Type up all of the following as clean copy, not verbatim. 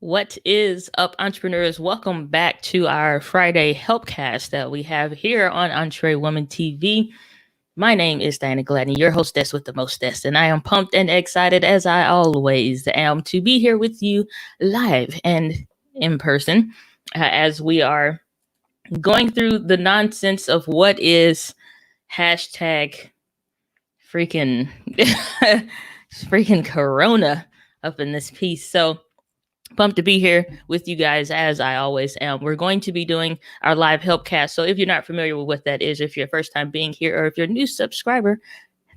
What is up, entrepreneurs? Welcome back to our Friday Helpcast that we have here on Entree Woman TV. My name is Diana Gladney, your hostess with the mostest, and I am pumped and excited as I always am to be here with you live and in person as we are going through the nonsense of what is hashtag freaking freaking Corona up in this piece. So pumped to be here with you guys as I always am. We're going to be doing our live helpcast. So if you're not familiar with what that is, if you're first time being here, or if you're a new subscriber,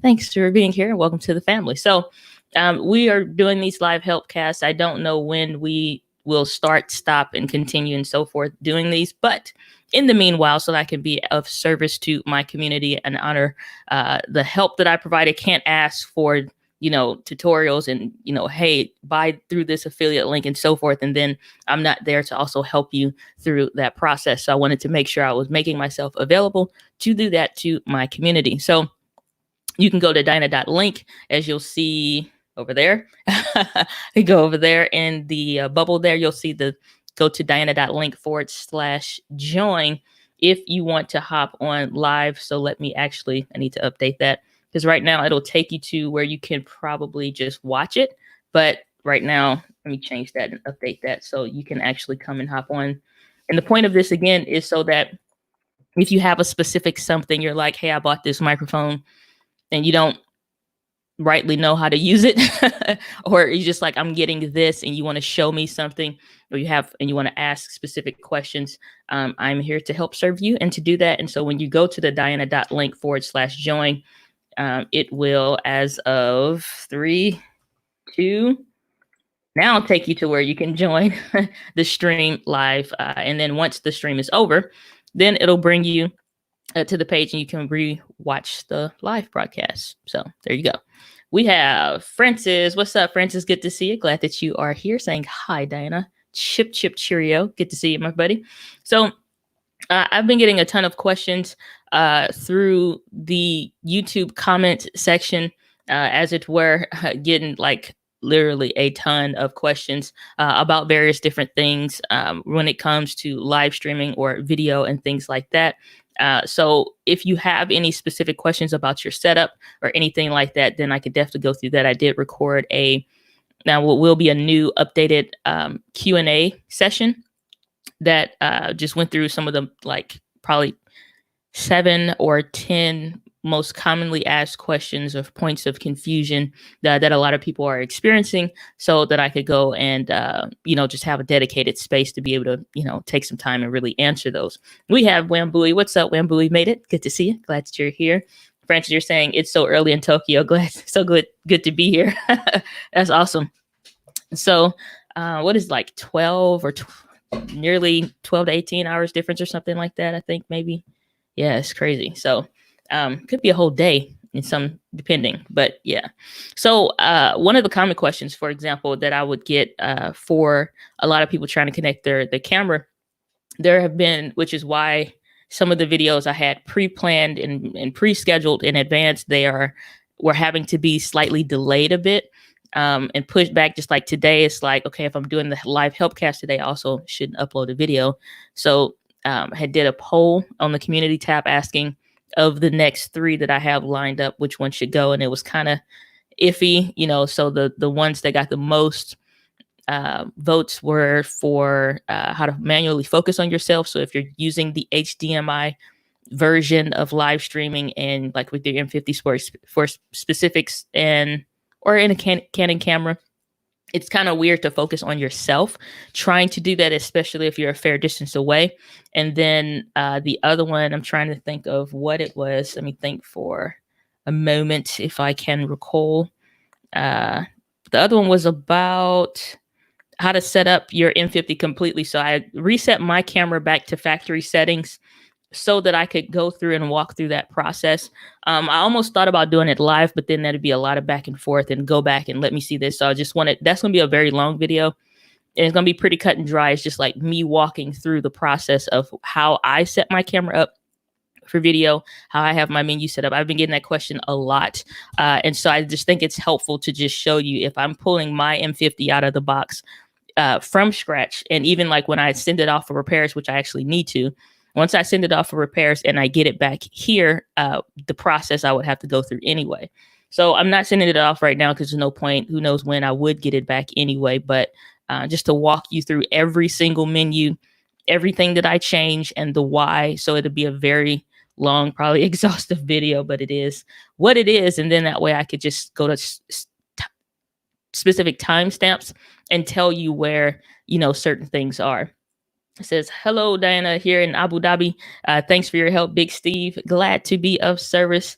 thanks for being here and welcome to the family. So we are doing these live helpcasts. I don't know when we will start, stop, and continue and so forth doing these, but in the meanwhile, so that I can be of service to my community and honor the help that I provide, I can't ask for tutorials and, hey, buy through this affiliate link and so forth. And then I'm not there to also help you through that process. So I wanted to make sure I was making myself available to do that to my community. So you can go to dyna.link, as you'll see over there. You go over there in the bubble there, you'll see go to dyna.link/join if you want to hop on live. So I need to update that, because right now it'll take you to where you can probably just watch it. But right now, let me change that and update that so you can actually come and hop on. And the point of this, again, is so that if you have a specific something, you're like, hey, I bought this microphone and you don't rightly know how to use it, or you just like, I'm getting this and you want to show me something, or you want to ask specific questions, I'm here to help serve you and to do that. And so when you go to the dyna.link/join, it will, as of 3, 2, now take you to where you can join the stream live. And then once the stream is over, then it'll bring you to the page and you can re-watch the live broadcast. So there you go. We have Francis. What's up, Francis? Good to see you. Glad that you are here. Saying hi, Diana. Chip, cheerio. Good to see you, my buddy. So I've been getting a ton of questions through the YouTube comment section, as it were, getting like literally a ton of questions about various different things when it comes to live streaming or video and things like that. So if you have any specific questions about your setup or anything like that, then I could definitely go through that. I did record now what will be a new updated Q&A session that just went through some of the probably 7 or 10 most commonly asked questions of points of confusion that a lot of people are experiencing, so that I could go and, just have a dedicated space to be able to, take some time and really answer those. We have Wambui. What's up, Wambui? Made it. Good to see you. Glad that you're here. Francis, you're saying it's so early in Tokyo. So good to be here. That's awesome. So what is 12 or nearly 12 to 18 hours difference or something like that, I think, maybe. Yeah, it's crazy. So could be a whole day in some, depending, but yeah. So one of the common questions, for example, that I would get for a lot of people trying to connect their camera, there have been, which is why some of the videos I had pre-planned and pre-scheduled in advance, were having to be slightly delayed a bit and pushed back. Just like today, it's like, okay, if I'm doing the live helpcast today, I also shouldn't upload a video. So I did a poll on the community tab asking, of the next 3 that I have lined up, which one should go. And it was kind of iffy, so the ones that got the most votes were for how to manually focus on yourself. So if you're using the HDMI version of live streaming and like with your M50 for specifics or in a Canon camera, it's kind of weird to focus on yourself trying to do that, especially if you're a fair distance away. And then the other one, I'm trying to think of what it was. Let me think for a moment if I can recall. The other one was about how to set up your M50 completely. So I reset my camera back to factory settings so that I could go through and walk through that process. I almost thought about doing it live, but then that'd be a lot of back and forth and go back and let me see this. So I just that's going to be a very long video. And it's going to be pretty cut and dry. It's just like me walking through the process of how I set my camera up for video, how I have my menu set up. I've been getting that question a lot. And so I just think it's helpful to just show you, if I'm pulling my M50 out of the box, from scratch. And even like when I send it off for repairs, which I actually need to, once I send it off for repairs and I get it back here, the process I would have to go through anyway. So I'm not sending it off right now because there's no point. Who knows when I would get it back anyway. But just to walk you through every single menu, everything that I change and the why. So it'll be a very long, probably exhaustive video, but it is what it is. And then that way I could just go to specific timestamps and tell you where, certain things are. It says, hello, Diana here in Abu Dhabi. Thanks for your help, Big Steve. Glad to be of service.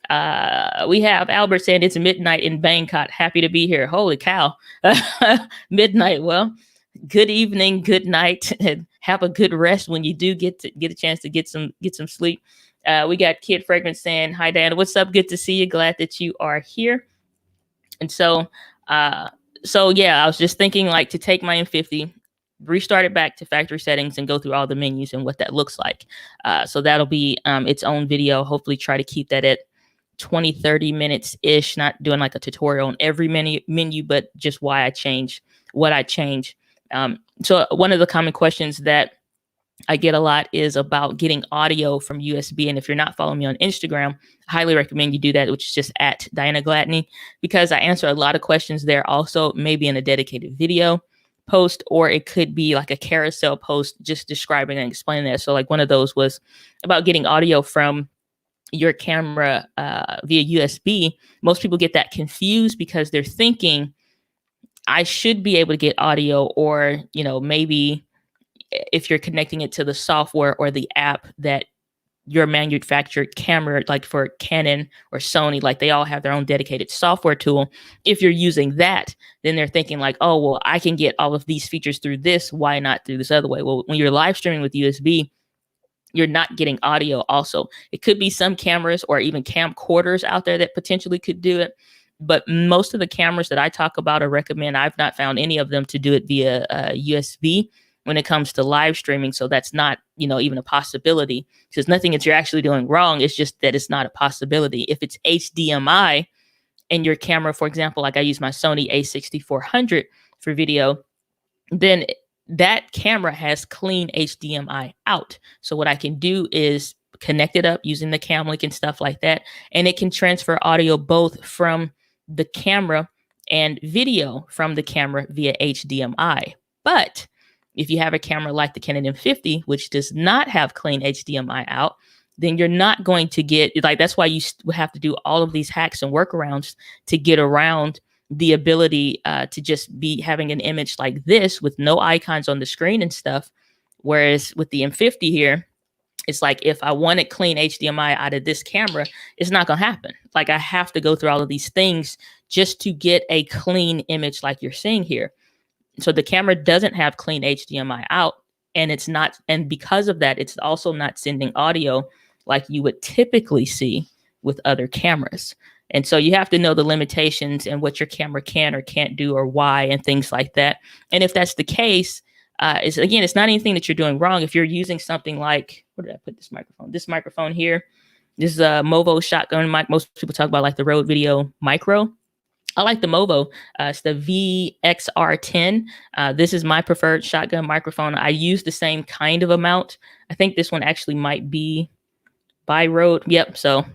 We have Albert saying it's midnight in Bangkok. Happy to be here. Holy cow. Midnight. Well, good evening, good night, and have a good rest when you do get a chance to get some sleep. We got Kid Fragrance saying, hi, Diana. What's up? Good to see you. Glad that you are here. And so yeah, I was just thinking like to take my M50, restart it back to factory settings and go through all the menus and what that looks like. So that'll be its own video. Hopefully try to keep that at 20-30 minutes ish, not doing like a tutorial on every menu, but just why I change what I change. So one of the common questions that I get a lot is about getting audio from USB. And if you're not following me on Instagram, I highly recommend you do that, which is just at Diana Gladney, because I answer a lot of questions there also, maybe in a dedicated video post, or it could be like a carousel post just describing and explaining that. So like one of those was about getting audio from your camera via USB. Most people get that confused because they're thinking I should be able to get audio, or, maybe if you're connecting it to the software or the app that your manufactured camera, like for Canon or Sony, like they all have their own dedicated software tool. If you're using that, then they're thinking like, oh, well, I can get all of these features through this. Why not through this other way? Well, when you're live streaming with USB, you're not getting audio also. It could be some cameras or even camcorders out there that potentially could do it. But most of the cameras that I talk about or recommend, I've not found any of them to do it via USB when it comes to live streaming. So that's not, even a possibility, because nothing that you're actually doing wrong. It's just that it's not a possibility. If it's HDMI and your camera, for example, like I use my Sony a6400 for video, then that camera has clean HDMI out. So what I can do is connect it up using the cam link and stuff like that. And it can transfer audio both from the camera and video from the camera via HDMI. But if you have a camera like the Canon M50, which does not have clean HDMI out, then you're not going to get, like, that's why you have to do all of these hacks and workarounds to get around the ability to just be having an image like this with no icons on the screen and stuff. Whereas with the M50 here, it's like, if I wanted clean HDMI out of this camera, it's not going to happen. Like, I have to go through all of these things just to get a clean image like you're seeing here. So the camera doesn't have clean HDMI out, and it's not, and because of that, it's also not sending audio like you would typically see with other cameras. And so you have to know the limitations and what your camera can or can't do, or why, and things like that. And if that's the case, it's not anything that you're doing wrong. If you're using something like, where did I put this microphone? This microphone here, this is a Movo shotgun mic. Most people talk about like the Rode Video Micro. I like the Movo. It's the VXR10. This is my preferred shotgun microphone. I use the same kind of amount. I think this one actually might be by Rode. Yep. So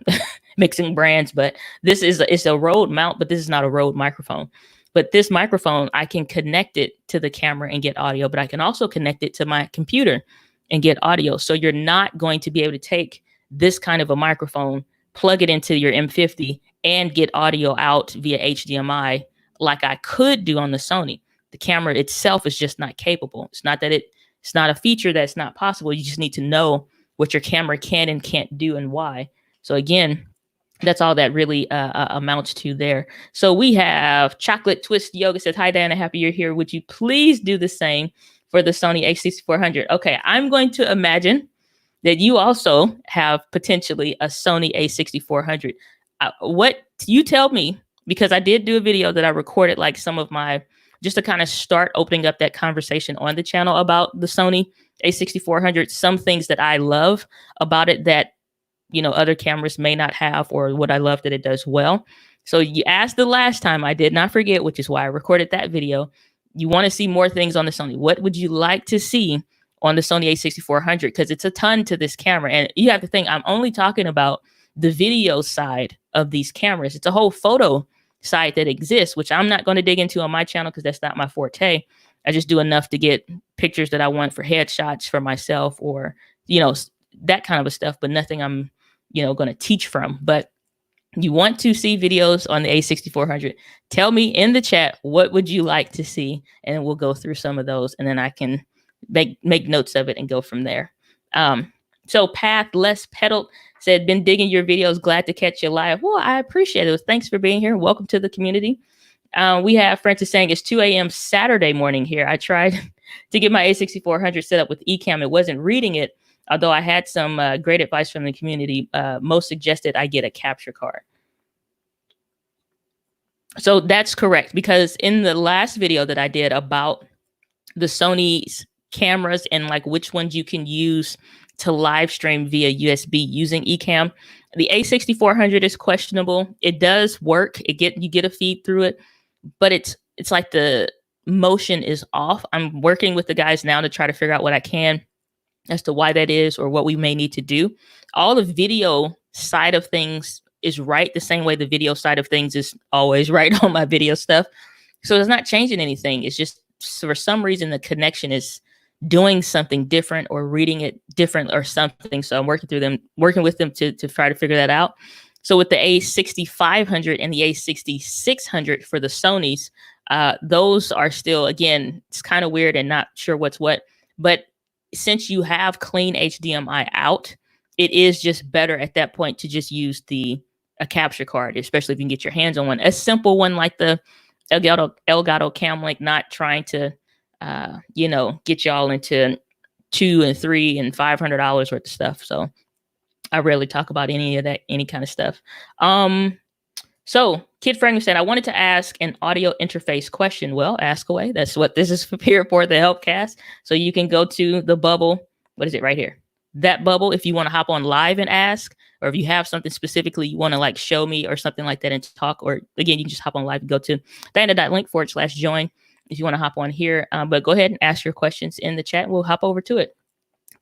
mixing brands, but it's a Rode mount, but this is not a Rode microphone. But this microphone, I can connect it to the camera and get audio, but I can also connect it to my computer and get audio. So you're not going to be able to take this kind of a microphone, plug it into your M50, and get audio out via HDMI like I could do on the Sony. The camera itself is just not capable. It's not that it's not a feature that's not possible. You just need to know what your camera can and can't do and why. So again, that's all that really amounts to there. So we have Chocolate Twist Yoga says, hi, Diana, happy you're here. Would you please do the same for the Sony a6400? Okay, I'm going to imagine that you also have potentially a Sony a6400. What you tell me, because I did do a video that I recorded, like some of my, just to kind of start opening up that conversation on the channel about the Sony a6400, some things that I love about it that, other cameras may not have, or what I love that it does well. So you asked the last time, I did not forget, which is why I recorded that video. You want to see more things on the Sony. What would you like to see on the Sony a6400? Because it's a ton to this camera. And you have to think, I'm only talking about the video side of these cameras. It's a whole photo side that exists, which I'm not going to dig into on my channel because that's not my forte. I just do enough to get pictures that I want for headshots for myself, or, that kind of stuff, but nothing I'm, going to teach from. But you want to see videos on the A6400, tell me in the chat, what would you like to see? And we'll go through some of those, and then I can make notes of it and go from there. So Path Less Pedal said, been digging your videos. Glad to catch you live. Well, I appreciate it. Thanks for being here. Welcome to the community. We have Francis saying it's 2 a.m. Saturday morning here. I tried to get my A6400 set up with Ecamm. It wasn't reading it, although I had some great advice from the community. Most suggested I get a capture card. So that's correct, because in the last video that I did about the Sony's cameras and like which ones you can use to live stream via USB using Ecamm, the A6400 is questionable. It does work. You get a feed through it, but it's like the motion is off. I'm working with the guys now to try to figure out what I can as to why that is, or what we may need to do. All the video side of things is right, the same way the video side of things is always right on my video stuff. So it's not changing anything. It's just for some reason the connection is doing something different or reading it different or something. So I'm working with them to try to figure that out. So with the A6500 and the A6600 for the Sonys, those are still, again, it's kind of weird and not sure what's what, but since you have clean HDMI out, it is just better at that point to just use a capture card, especially if you can get your hands on one. A simple one like the Elgato Cam Link, not trying to, get y'all into $200 and $300 and $500 worth of stuff. So I rarely talk about any of that, any kind of stuff. So Kid Franklin said, I wanted to ask an audio interface question. Well, ask away. That's what this is here for, the Helpcast. So you can go to the bubble. What is it right here? That bubble, if you want to hop on live and ask, or if you have something specifically you want to like show me or something like that and talk, or again, you can just hop on live and go to dana.link/join if you want to hop on here. But go ahead and ask your questions in the chat. We'll hop over to it.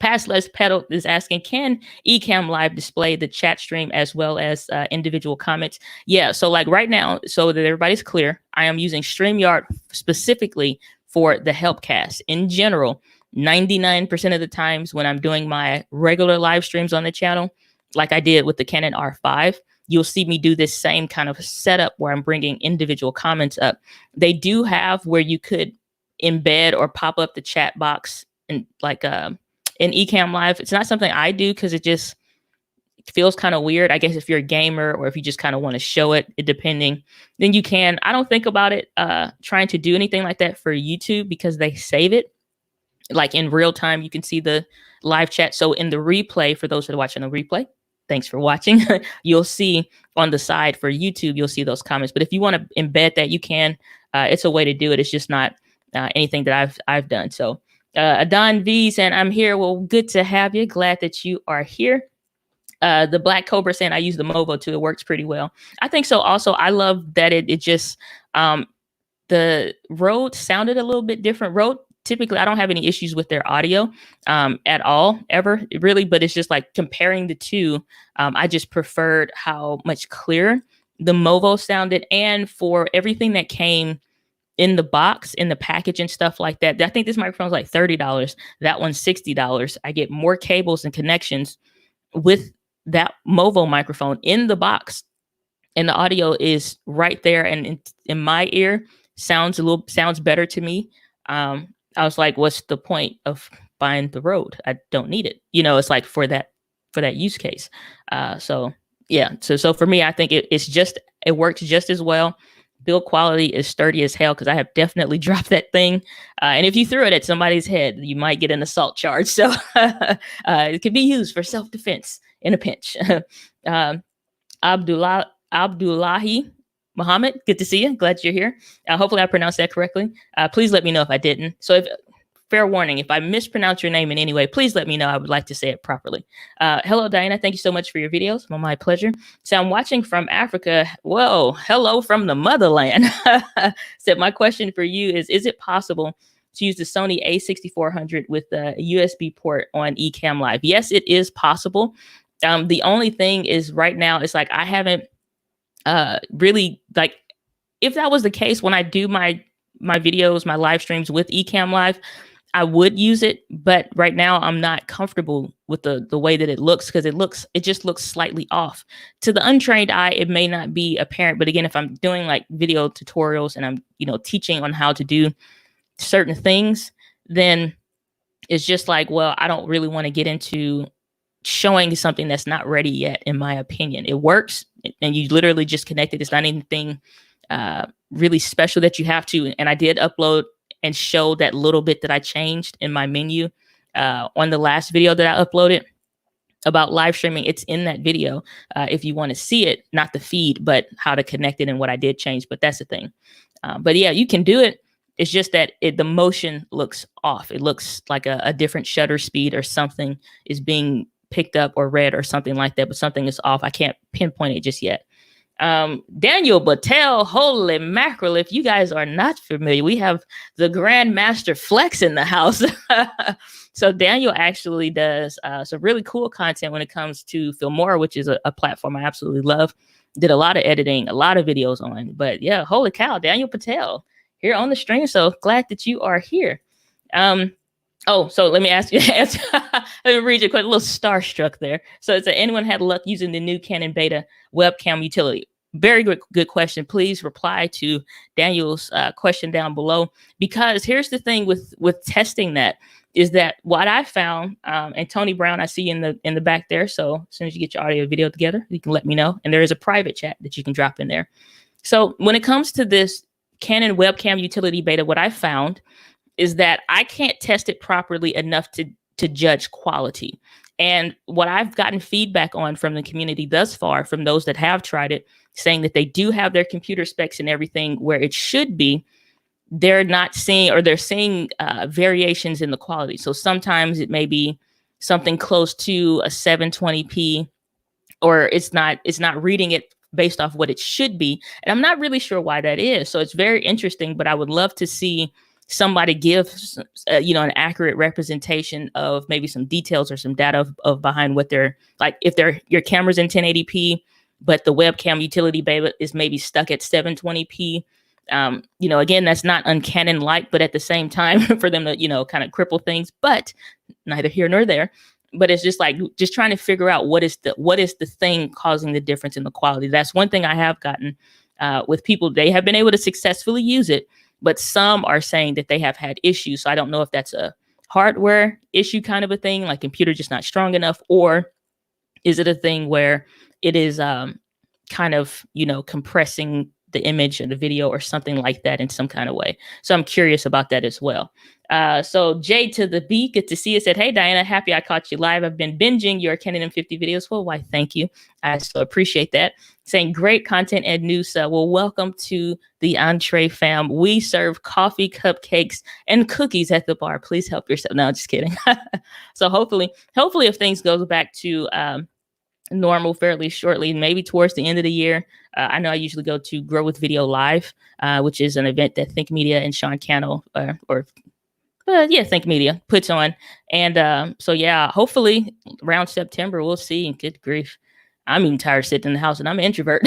Pass Less Pedal is asking, can Ecamm Live display the chat stream as well as individual comments? Yeah, so like right now, so that everybody's clear, I am using StreamYard specifically for the Helpcast. In general, 99% of the times when I'm doing my regular live streams on the channel, like I did with the Canon R5, you'll see me do this same kind of setup where I'm bringing individual comments up. They do have where you could embed or pop up the chat box and like in Ecamm Live. It's not something I do because it just feels kind of weird. I guess if you're a gamer or if you just kind of want to show it, depending, then you can. I don't think about it trying to do anything like that for YouTube because they save it. Like in real time, you can see the live chat. So in the replay, for those that are watching the replay, thanks for watching. You'll see on the side for YouTube, you'll see those comments. But if you want to embed that, you can. It's a way to do it. It's just not anything that I've done. So Adon V saying, I'm here. Well, good to have you. Glad that you are here. The Black Cobra saying, I use the Movo too. It works pretty well. I think so. Also, I love that it just, the Rode sounded a little bit different. Rode, typically, I don't have any issues with their audio at all, ever, really. But it's just like comparing the two, I just preferred how much clearer the Movo sounded. And for everything that came in the box, in the package and stuff like that, I think this microphone is like $30. That one's $60. I get more cables and connections with that Movo microphone in the box. And the audio is right there. And in my ear, sounds better to me. I was like, what's the point of buying the Rode? I don't need it. It's like for that use case. So yeah. So for me, I think it works just as well. Build quality is sturdy as hell because I have definitely dropped that thing. And if you threw it at somebody's head, you might get an assault charge. So it can be used for self-defense in a pinch. Abdullahi Muhammad, good to see you. Glad you're here. Hopefully I pronounced that correctly. Please let me know if I didn't. So fair warning, if I mispronounce your name in any way, please let me know. I would like to say it properly. Hello, Diana. Thank you so much for your videos. Well, my pleasure. So I'm watching from Africa. Whoa, hello from the motherland. So my question for you is it possible to use the Sony A6400 with a USB port on Ecamm Live? Yes, it is possible. The only thing is right now, it's like I haven't really, like, if that was the case, when I do my videos, my live streams with Ecamm Live, I would use it. But right now I'm not comfortable with the way that it looks, because it just looks slightly off. To the untrained eye, it may not be apparent. But again, if I'm doing like video tutorials and I'm, teaching on how to do certain things, then it's just like, well, I don't really want to get into showing something that's not ready yet. In my opinion, it works, and you literally just connect it. It's not anything really special that you have to. And I did upload and show that little bit that I changed in my menu on the last video that I uploaded about live streaming. It's in that video if you want to see it, not the feed, but how to connect it and what I did change. But that's the thing. But yeah, you can do it. It's just that the motion looks off. It looks like a different shutter speed, or something is being picked up or read or something like that, but something is off. I can't pinpoint it just yet. Daniel Battelle, holy mackerel. If you guys are not familiar, we have the Grandmaster Flex in the house. So Daniel actually does some really cool content when it comes to Filmora, which is a platform I absolutely love. Did a lot of editing, a lot of videos on. But yeah, holy cow, Daniel Patel here on the stream. So glad that you are here. Oh, so let me ask you, let me read you a little starstruck there. So it's anyone had luck using the new Canon beta webcam utility? Very good question. Please reply to Daniel's question down below, because here's the thing with testing that, is that what I found, and Tony Brown, I see you in the back there. So as soon as you get your audio video together, you can let me know. And there is a private chat that you can drop in there. So when it comes to this Canon webcam utility beta, what I found is that I can't test it properly enough to judge quality. And what I've gotten feedback on from the community thus far, from those that have tried it, saying that they do have their computer specs and everything where it should be, they're not seeing, or they're seeing variations in the quality. So sometimes it may be something close to a 720p, or it's not reading it based off what it should be. And I'm not really sure why that is. So it's very interesting, but I would love to see somebody give, an accurate representation of maybe some details or some data of behind what they're like. If your camera's in 1080p, but the webcam utility beta is maybe stuck at 720p. Again, that's not uncanon-like, but at the same time, for them to, kind of cripple things, but neither here nor there. But it's just trying to figure out what is the thing causing the difference in the quality. That's one thing I have gotten with people. They have been able to successfully use it, but some are saying that they have had issues. So I don't know if that's a hardware issue kind of a thing, like computer just not strong enough, or is it a thing where it is kind of, compressing the image and the video or something like that in some kind of way. So I'm curious about that as well. So J to the B, good to see you, said, hey, Diana, happy I caught you live. I've been binging your Canon M50 videos. Well, why, thank you. I so appreciate that. Saying great content and news. Well, welcome to the Entree fam. We serve coffee, cupcakes, and cookies at the bar. Please help yourself. No, just kidding. So hopefully if things goes back to normal fairly shortly, maybe towards the end of the year. I know I usually go to Grow with Video Live, which is an event that Think Media and Sean Cannell, Think Media puts on. And so, yeah, hopefully around September, we'll see. Good grief. I'm even tired of sitting in the house, and I'm an introvert.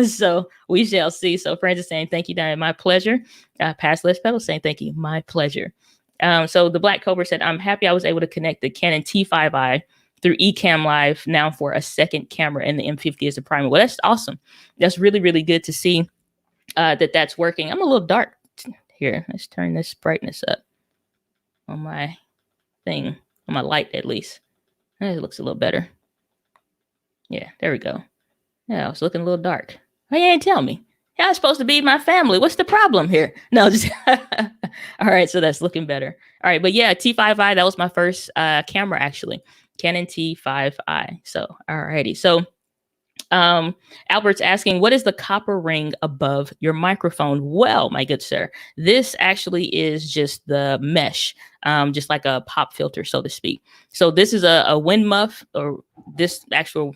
So we shall see. So Francis saying, thank you, Diana. My pleasure. Past Les Pedal saying, thank you. My pleasure. So the Black Cobra said, I'm happy I was able to connect the Canon T5i through Ecamm Live now for a second camera, and the M50 as a primary. Well, that's awesome. That's really, really good to see that's working. I'm a little dark here. Let's turn this brightness up on my thing, on my light at least. It looks a little better. Yeah, there we go. Yeah, I was looking a little dark. Why you ain't tell me? Yeah, I'm supposed to be my family. What's the problem here? No, just all right. So that's looking better. All right, but yeah, T5i, that was my first camera actually. Canon T5i. So, alrighty. So, Albert's asking, what is the copper ring above your microphone? Well, my good sir, this actually is just the mesh, just like a pop filter, so to speak. So this is a wind muff, or this actual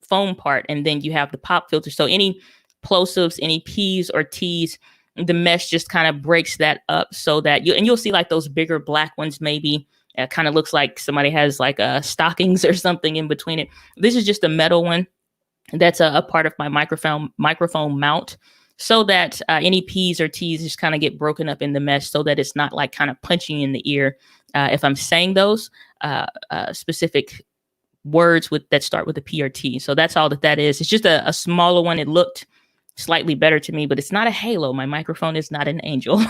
foam part, and then you have the pop filter. So any plosives, any P's or T's, the mesh just kind of breaks that up so that you'll see like those bigger black ones maybe. It kind of looks like somebody has like stockings or something in between it. This is just a metal one. That's a part of my microphone mount, so that any P's or T's just kind of get broken up in the mesh, so that it's not like kind of punching in the ear if I'm saying those specific words that start with a P or T. So that's all that is. It's just a smaller one. It looked slightly better to me, but it's not a halo. My microphone is not an angel.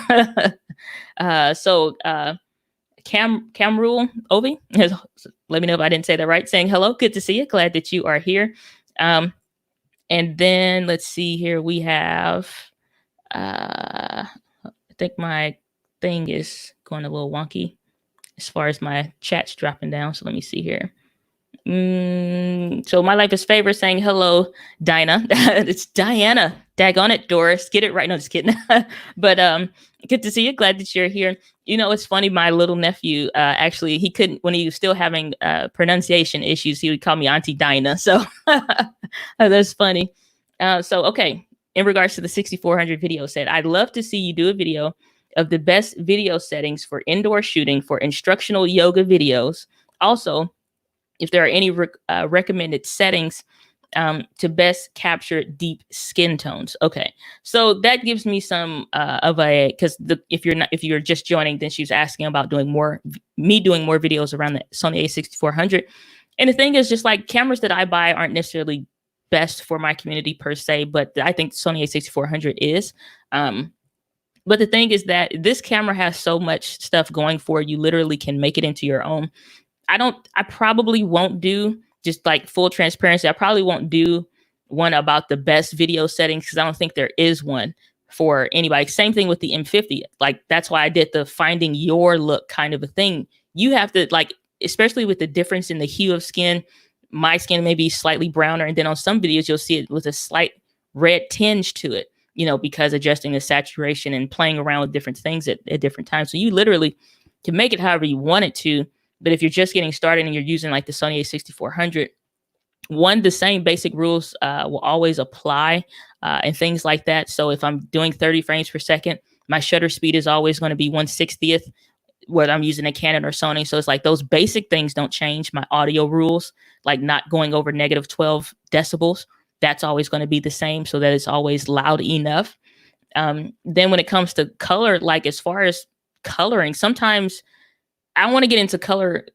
Cam Rule Ovi, let me know if I didn't say that right, saying hello, good to see you, glad that you are here. And then let's see here, we have I think my thing is going a little wonky as far as my chat's dropping down, so let me see here. So my life is favorite, saying hello, Dinah. It's Diana. Daggone it, Doris. Get it right. No, just kidding. But good to see you. Glad that you're here. You know, it's funny. My little nephew, actually, he couldn't, when he was still having pronunciation issues, he would call me Auntie Dinah. So that's funny. Okay. In regards to the 6400 video set, I'd love to see you do a video of the best video settings for indoor shooting for instructional yoga videos. Also, if there are any recommended settings to best capture deep skin tones. Okay, so that gives me some because if you're just joining, then she's asking about doing more videos around the Sony a6400. And the thing is, just like cameras that I buy aren't necessarily best for my community per se, but I think Sony a6400 is. But the thing is that this camera has so much stuff going for you, literally can make it into your own. I probably won't do, just like full transparency, I probably won't do one about the best video settings, because I don't think there is one for anybody. Same thing with the M50. Like, that's why I did the finding your look kind of a thing. You have to, like, especially with the difference in the hue of skin, my skin may be slightly browner, and then on some videos you'll see it with a slight red tinge to it, because adjusting the saturation and playing around with different things at different times. So you literally can make it however you want it to. But if you're just getting started and you're using like the Sony a6400, the same basic rules will always apply and things like that. So if I'm doing 30 frames per second, my shutter speed is always going to be 1/60th, whether I'm using a Canon or Sony. So it's like those basic things don't change. My audio rules, like not going over negative 12 decibels, that's always going to be the same, so that it's always loud enough. Then when it comes to color, like as far as coloring, sometimes I want to get into color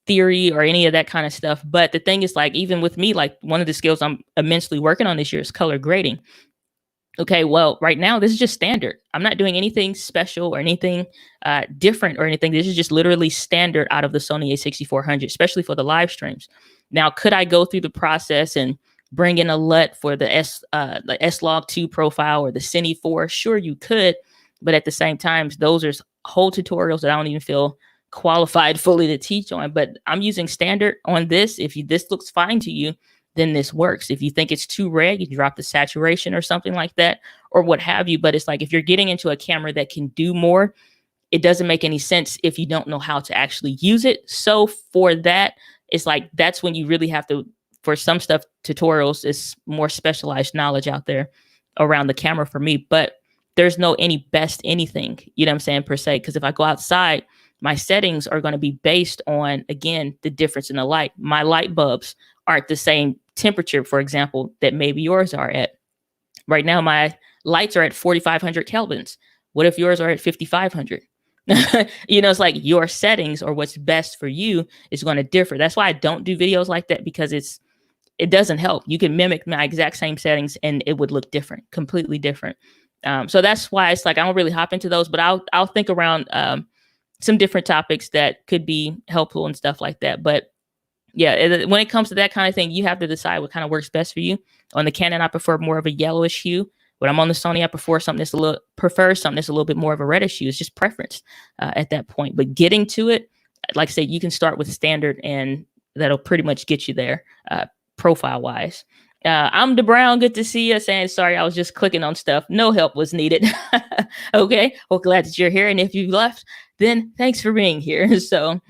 theory or any of that kind of stuff. But the thing is, like, even with me, like one of the skills I'm immensely working on this year is color grading. Okay, well, right now, this is just standard. I'm not doing anything special or anything different or anything. This is just literally standard out of the Sony a6400, especially for the live streams. Now, could I go through the process and bring in a LUT for the S-Log2 profile or the Cine 4? Sure, you could. But at the same time, those are whole tutorials that I don't even feel qualified fully to teach on. But I'm using standard on this. If this looks fine to you, then this works. If you think it's too red, you can drop the saturation or something like that, or what have you. But it's like, if you're getting into a camera that can do more, it doesn't make any sense if you don't know how to actually use it. So for that, it's like, that's when you really have to, for some stuff, tutorials is more specialized knowledge out there around the camera for me. But there's no any best anything, you know what I'm saying, per se. Because if I go outside, my settings are going to be based on, again, the difference in the light. My light bulbs aren't the same temperature, for example, that maybe yours are at. Right now, my lights are at 4,500 kelvins. What if yours are at 5,500? It's like your settings or what's best for you is going to differ. That's why I don't do videos like that, because it doesn't help. You can mimic my exact same settings and it would look different, completely different. So that's why it's like I don't really hop into those, but I'll think around some different topics that could be helpful and stuff like that. But yeah, when it comes to that kind of thing, you have to decide what kind of works best for you. On the Canon, I prefer more of a yellowish hue. When I'm on the Sony, I prefer something that's a little bit more of a reddish hue. It's just preference at that point. But getting to it, like I said, you can start with standard, and that'll pretty much get you there. profile wise. I'm the Brown. Good to see you. Saying sorry, I was just clicking on stuff. No help was needed. Okay. Well, glad that you're here. And if you've left, then thanks for being here. So,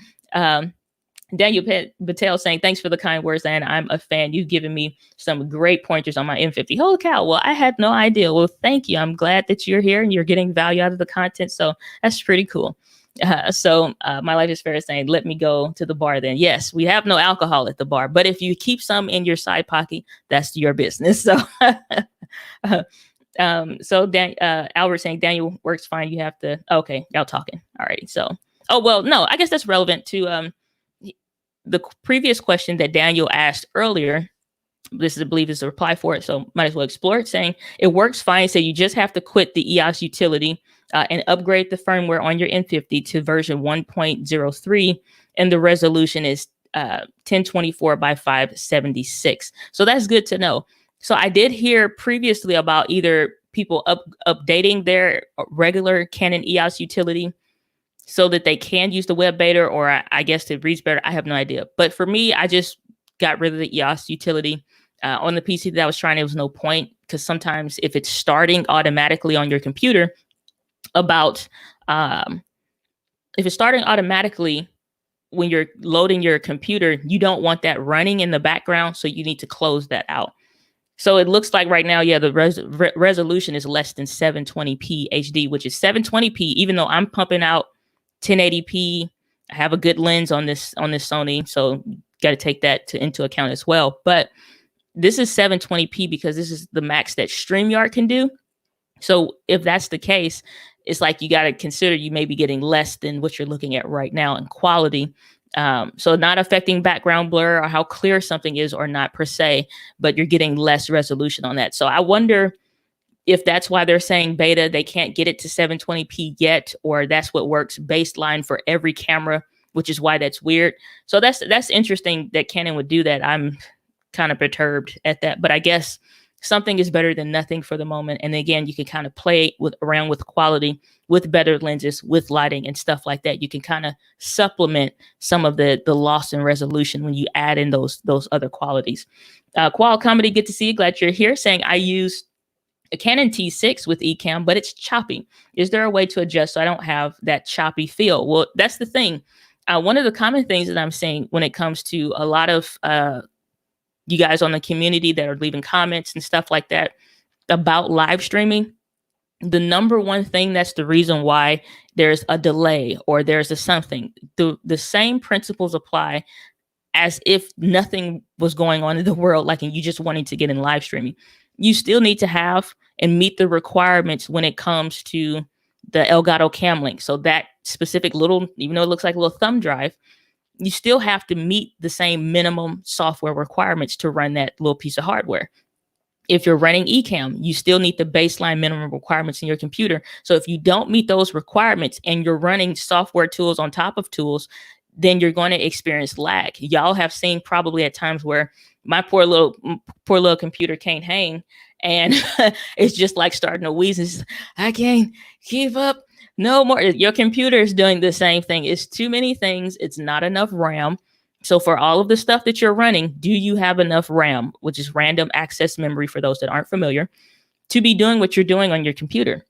Daniel Patel saying, thanks for the kind words, and I'm a fan. You've given me some great pointers on my M50. Holy cow. Well, I had no idea. Well, thank you. I'm glad that you're here and you're getting value out of the content. So that's pretty cool. My Life is Fair is saying, let me go to the bar then. Yes, we have no alcohol at the bar, but if you keep some in your side pocket, that's your business. So, Albert saying, Daniel works fine. You have to, okay, y'all talking. All right. So, oh, well, no, I guess that's relevant to, the previous question that Daniel asked earlier. This is, I believe, is a reply for it, so might as well explore it. Saying it works fine. So you just have to quit the EOS utility and upgrade the firmware on your M50 to version 1.03, and the resolution is 1024 by 576. So that's good to know. So I did hear previously about either people updating their regular Canon EOS utility so that they can use the web beta, or I guess it reads better. I have no idea. But for me, I just got rid of the EOS utility. On the PC that I was trying, there was no point, because sometimes if it's starting automatically on your computer, if it's starting automatically when you're loading your computer, you don't want that running in the background. So you need to close that out. So it looks like right now, yeah, the resolution is less than 720p HD, which is 720p, even though I'm pumping out 1080p. I have a good lens on this Sony, so got to take that into account as well. But this is 720p because this is the max that StreamYard can do. So if that's the case, it's like you got to consider you may be getting less than what you're looking at right now in quality. So not affecting background blur or how clear something is or not per se, but you're getting less resolution on that. So I wonder if that's why they're saying beta, they can't get it to 720p yet, or that's what works baseline for every camera, which is why that's weird. So that's interesting that Canon would do that. I'm kind of perturbed at that, but I guess something is better than nothing for the moment. And again, you can kind of play around with quality, with better lenses, with lighting and stuff like that. You can kind of supplement some of the loss in resolution when you add in those other qualities. Qual Comedy, good to see you. Glad you're here. Saying I use a Canon T6 with eCam, but it's choppy. Is there a way to adjust so I don't have that choppy feel? Well, that's the thing. One of the common things that I'm seeing when it comes to a lot of you guys on the community that are leaving comments and stuff like that about live streaming, the number one thing that's the reason why there's a delay or there's a something, the same principles apply as if nothing was going on in the world, like, and you just wanting to get in live streaming. You still need to have and meet the requirements when it comes to the Elgato Cam Link. So that specific little, even though it looks like a little thumb drive, you still have to meet the same minimum software requirements to run that little piece of hardware. If you're running eCam, you still need the baseline minimum requirements in your computer. So if you don't meet those requirements and you're running software tools on top of tools, then you're going to experience lag. Y'all have seen probably at times where my poor little computer can't hang, and it's just like starting to wheeze. It's, I can't keep up no more. Your computer is doing the same thing. It's too many things. It's not enough RAM. So for all of the stuff that you're running, do you have enough RAM, which is random access memory for those that aren't familiar, to be doing what you're doing on your computer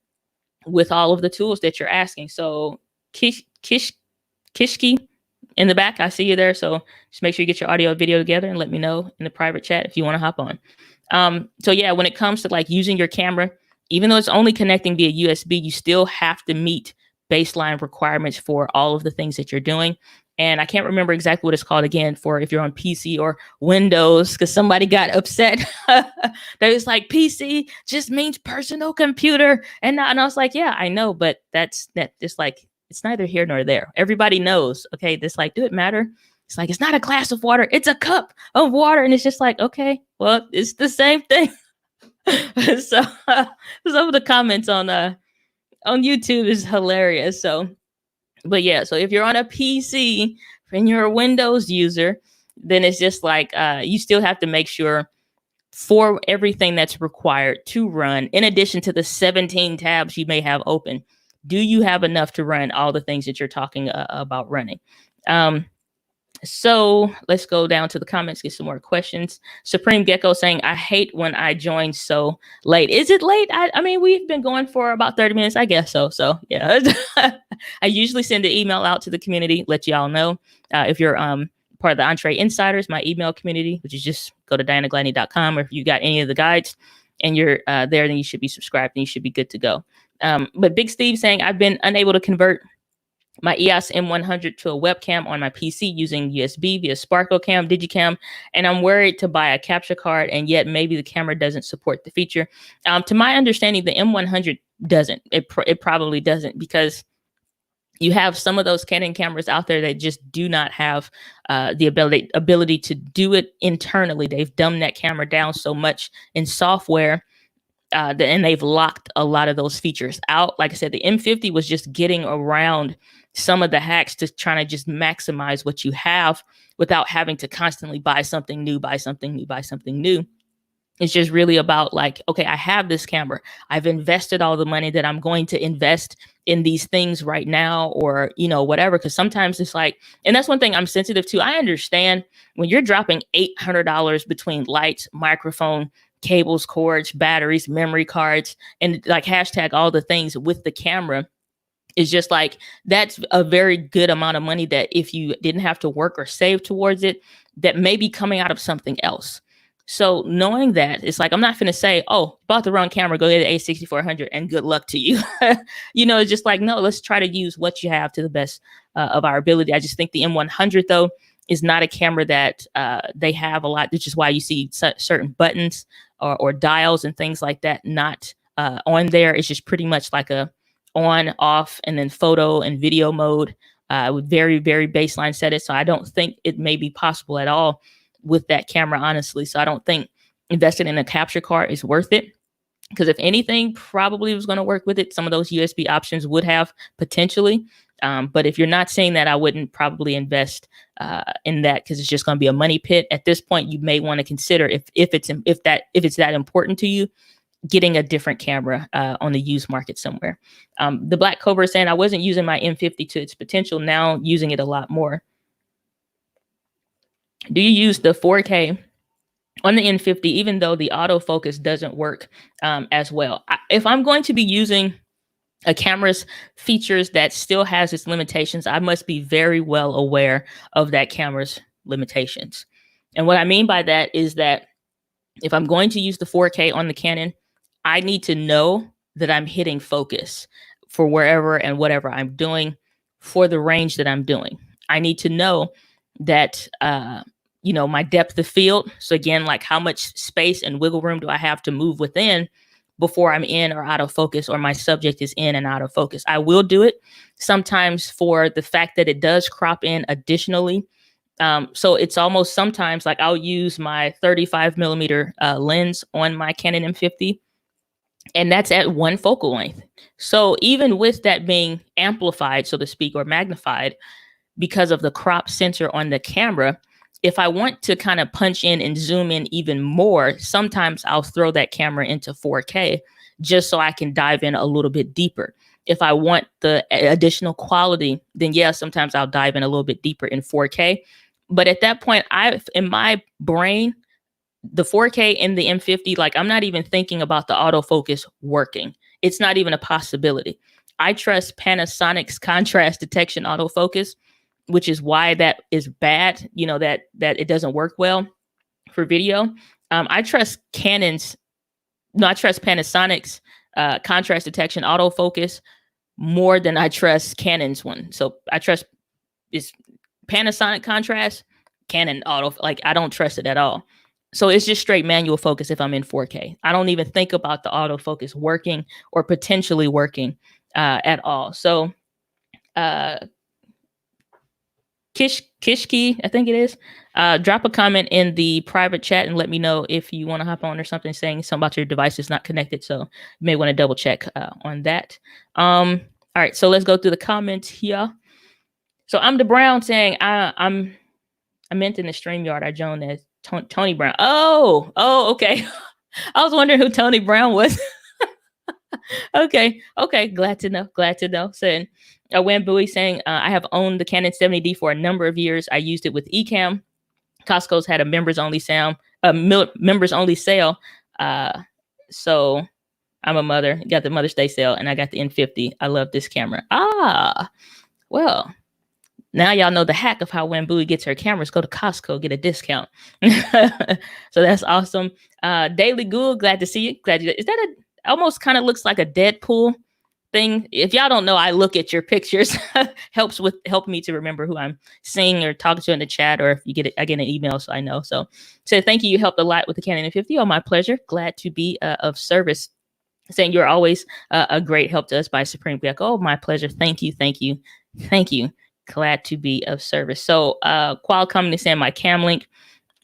with all of the tools that you're asking? So Kishki in the back, I see you there. So just make sure you get your audio and video together and let me know in the private chat if you want to hop on. So yeah, when it comes to like using your camera, even though it's only connecting via USB, you still have to meet baseline requirements for all of the things that you're doing. And I can't remember exactly what it's called again for if you're on PC or Windows, because somebody got upset. That was like, PC just means personal computer. And I was like, yeah, I know, but that's just like, it's neither here nor there. Everybody knows, okay, this like, do it matter? It's like, it's not a glass of water, it's a cup of water. And it's just like, okay, well, it's the same thing. So some of the comments on YouTube is hilarious. So, but yeah, so if you're on a PC and you're a Windows user, then it's just like, you still have to make sure for everything that's required to run, in addition to the 17 tabs you may have open, do you have enough to run all the things that you're talking about running? So let's go down to the comments, get some more questions. Supreme Gecko saying, I hate when I join so late. Is it late? I mean, we've been going for about 30 minutes, I guess so. So yeah, I usually send an email out to the community, let y'all know. If you're part of the Entree Insiders, my email community, which is just go to dianagladney.com, or if you got any of the guides and you're there, then you should be subscribed and you should be good to go. But Big Steve saying, I've been unable to convert my EOS M100 to a webcam on my PC using USB via Sparkle Cam, Digicam, and I'm worried to buy a capture card, and yet maybe the camera doesn't support the feature. To my understanding, the M100 doesn't. It probably doesn't, because you have some of those Canon cameras out there that just do not have the ability to do it internally. They've dumbed that camera down so much in software, and they've locked a lot of those features out. Like I said, the M50 was just getting around some of the hacks to trying to just maximize what you have without having to constantly buy something new, buy something new, buy something new. It's just really about like, okay, I have this camera. I've invested all the money that I'm going to invest in these things right now, or, you know, whatever. Cause sometimes it's like, and that's one thing I'm sensitive to. I understand when you're dropping $800 between lights, microphone, cables, cords, batteries, memory cards, and like hashtag all the things with the camera. It's just like, that's a very good amount of money that if you didn't have to work or save towards it, that may be coming out of something else. So knowing that, it's like, I'm not going to say, oh, bought the wrong camera, go get an A6400 and good luck to you. You know, it's just like, no, let's try to use what you have to the best of our ability. I just think the M100, though, is not a camera that they have a lot, which is why you see certain buttons or dials and things like that not on there. It's just pretty much like a on, off, and then photo and video mode with very, very baseline settings. So I don't think it may be possible at all with that camera, honestly. So I don't think investing in a capture card is worth it, because if anything probably was going to work with it, some of those USB options would have potentially. But if you're not seeing that, I wouldn't probably invest in that, because it's just going to be a money pit. At this point, you may want to consider if it's that important to you, getting a different camera on the used market somewhere. The Black Cobra is saying, I wasn't using my M50 to its potential, now using it a lot more. Do you use the 4K on the M50, even though the autofocus doesn't work as well? If I'm going to be using a camera's features that still has its limitations, I must be very well aware of that camera's limitations. And what I mean by that is that if I'm going to use the 4K on the Canon, I need to know that I'm hitting focus for wherever and whatever I'm doing for the range that I'm doing. I need to know that, you know, my depth of field. So again, like how much space and wiggle room do I have to move within before I'm in or out of focus, or my subject is in and out of focus. I will do it sometimes for the fact that it does crop in additionally. So it's almost sometimes like I'll use my 35 millimeter lens on my Canon M50, and that's at one focal length. So even with that being amplified, so to speak, or magnified because of the crop sensor on the camera, if I want to kind of punch in and zoom in even more, sometimes I'll throw that camera into 4K just so I can dive in a little bit deeper. If I want the additional quality, then yeah, sometimes I'll dive in a little bit deeper in 4K. But at that point, in my brain, the 4K and the M50, like I'm not even thinking about the autofocus working. It's not even a possibility. I trust Panasonic's contrast detection autofocus, which is why that is bad, you know, that it doesn't work well for video. I trust Panasonic's contrast detection autofocus more than I trust Canon's one. So I trust is Panasonic contrast, Canon auto, like I don't trust it at all. So it's just straight manual focus if I'm in 4K. I don't even think about the autofocus working or potentially working at all. So Kishki, I think it is. Drop a comment in the private chat and let me know if you want to hop on or something, saying something about your device is not connected. So you may want to double check on that. All right, so let's go through the comments here. So I'm the Brown saying I meant in the StreamYard I joined as Tony Brown. Oh, okay. I was wondering who Tony Brown was. Okay. Glad to know. Saying Wambui saying, I have owned the Canon 70D for a number of years. I used it with Ecamm. Costco's had a members only sale. So I'm a mother, got the Mother's Day sale, and I got the N50. I love this camera. Well, now y'all know the hack of how Wambui gets her cameras. Go to Costco, get a discount. So that's awesome. Daily Ghoul, glad to see you. Is that almost kind of looks like a Deadpool thing? If y'all don't know, I look at your pictures. help me to remember who I'm seeing or talking to in the chat, or if you get it, I get an email so I know. So thank you. You helped a lot with the Canon N50. Oh, my pleasure. Glad to be of service. Saying you're always a great help to us by Supreme Gecko. Oh, my pleasure. Thank you. Glad to be of service. So Qualcomm is saying my cam link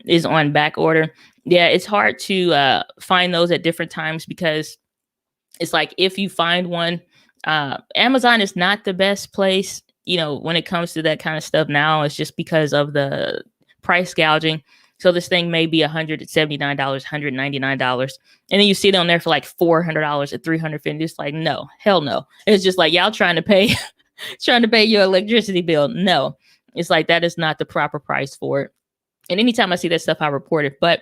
is on back order. Yeah, it's hard to find those at different times because it's like if you find one, Amazon is not the best place, when it comes to that kind of stuff now. It's just because of the price gouging. So this thing may be $179, $199. And then you see it on there for like $400 at $350. It's like, no, hell no. It's just like y'all trying to pay your electricity bill. No, it's like that is not the proper price for it. And anytime I see that stuff, I report it. But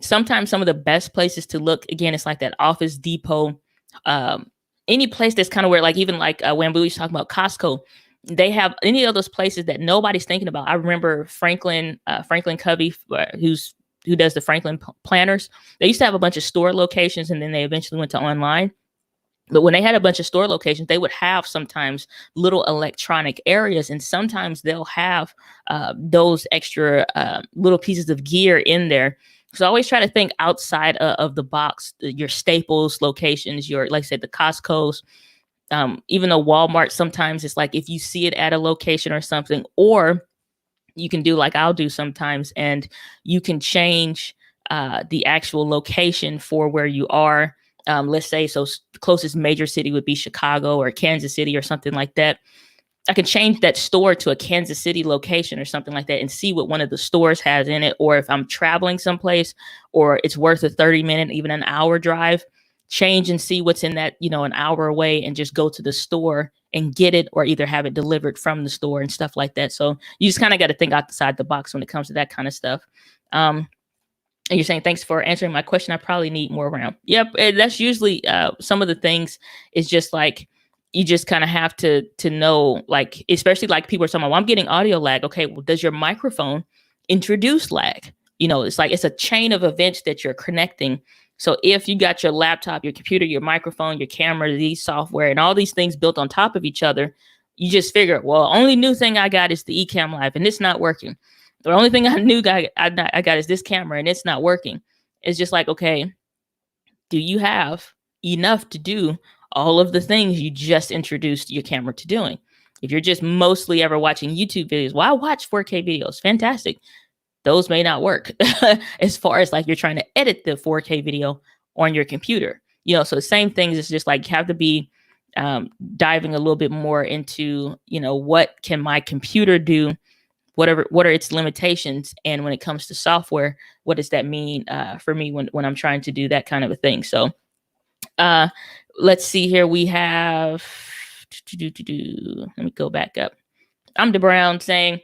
sometimes some of the best places to look, again, it's like that Office Depot, any place that's kind of where, like even like Wambui was talking about Costco, they have any of those places that nobody's thinking about. I remember Franklin Covey, who does the Franklin planners. They used to have a bunch of store locations, and then they eventually went to online. But when they had a bunch of store locations, they would have sometimes little electronic areas, and sometimes they'll have those extra little pieces of gear in there. So I always try to think outside of the box, your Staples locations, like I said, the Costco's, even though Walmart, sometimes it's like if you see it at a location or something, or you can do like I'll do sometimes, and you can change the actual location for where you are. Let's say, so the closest major city would be Chicago or Kansas City or something like that. I can change that store to a Kansas City location or something like that and see what one of the stores has in it. Or if I'm traveling someplace or it's worth a 30-minute, even an hour drive, change and see what's in that, an hour away, and just go to the store and get it, or either have it delivered from the store and stuff like that. So you just kind of got to think outside the box when it comes to that kind of stuff. And you're saying, thanks for answering my question. I probably need more RAM. Yep. That's usually some of the things is just like, you just kind of have to know, like, especially like people are talking about, well, I'm getting audio lag. Okay. Well, does your microphone introduce lag? It's like, it's a chain of events that you're connecting. So if you got your laptop, your computer, your microphone, your camera, these software, and all these things built on top of each other, you just figure, well, only new thing I got is the Ecamm Live, and it's not working. The only thing I got is this camera, and it's not working. It's just like, okay, do you have enough to do all of the things you just introduced your camera to doing? If you're just mostly ever watching YouTube videos, well, I watch 4K videos. Fantastic. Those may not work as far as like you're trying to edit the 4K video on your computer. So the same things. It's just like you have to be diving a little bit more into, what can my computer do? What are its limitations? And when it comes to software, what does that mean for me when I'm trying to do that kind of a thing? So let's see here. We have, let me go back up. I'm DeBrown saying,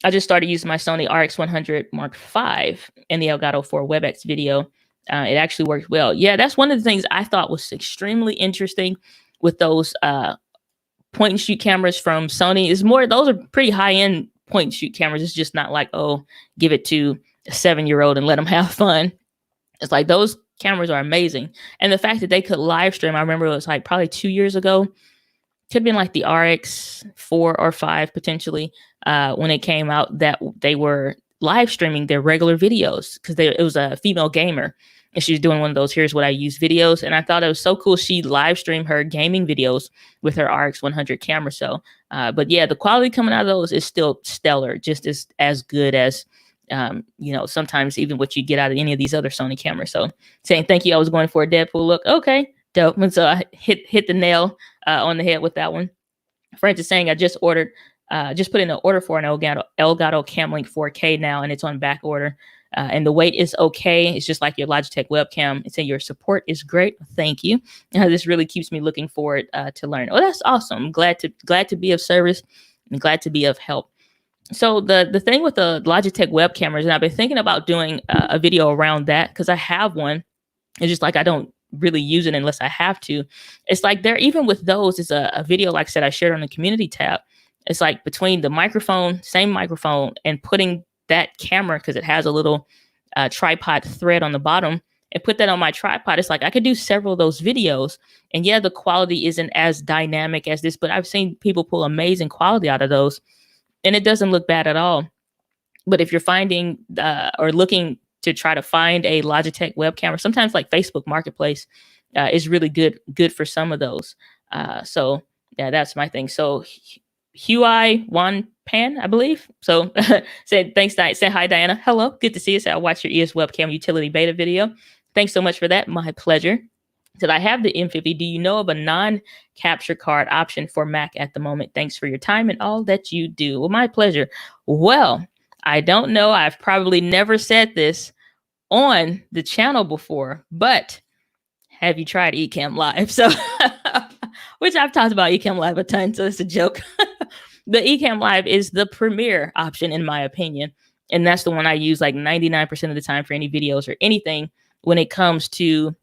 I just started using my Sony RX100 Mark V in the Elgato 4 WebEx video. It actually worked well. Yeah, that's one of the things I thought was extremely interesting with those point and shoot cameras from Sony. Those are pretty high-end point and shoot cameras. It's just not like, oh, give it to a 7-year-old and let them have fun. It's like those cameras are amazing. And the fact that they could live stream, I remember it was like probably 2 years ago, could have been like the RX 4 or 5 potentially, when it came out, that they were live streaming their regular videos, because it was a female gamer and she was doing one of those here's what I use videos. And I thought it was so cool. She live streamed her gaming videos with her RX 100 camera. So, but yeah, the quality coming out of those is still stellar, just as good as, sometimes even what you get out of any of these other Sony cameras. So saying, thank you. I was going for a Deadpool look. Okay. Dope. And so I hit the nail on the head with that one. Francis saying, I just put in an order for an Elgato Cam Link 4K now, and it's on back order. and the weight is okay. It's just like your Logitech webcam. It's saying your support is great. Thank you. This really keeps me looking forward to learn. Oh, that's awesome. I'm glad to be of service and glad to be of help. So the thing with the Logitech web cameras, and I've been thinking about doing a video around that because I have one. It's just like I don't really use it unless I have to. It's like there, even with those, it's a video, like I said, I shared on the community tab. It's like between the microphone, same microphone, and putting that camera, because it has a little tripod thread on the bottom, and put that on my tripod. It's like I could do several of those videos. And yeah, the quality isn't as dynamic as this, but I've seen people pull amazing quality out of those. And it doesn't look bad at all. But if you're finding or looking to try to find a Logitech web camera, sometimes like Facebook Marketplace is really good for some of those. So yeah, that's my thing. So Huai Wan Pan, I believe. So say thanks, say hi, Diana. Hello, good to see you. So I watched your ES webcam utility beta video. Thanks so much for that. My pleasure. Said, I have the M50. Do you know of a non-capture card option for Mac at the moment? Thanks for your time and all that you do. Well, my pleasure. Well, I don't know. I've probably never said this on the channel before, but have you tried Ecamm Live? So, which I've talked about Ecamm Live a ton, so it's a joke. The Ecamm Live is the premier option, in my opinion. And that's the one I use like 99% of the time for any videos or anything when it comes to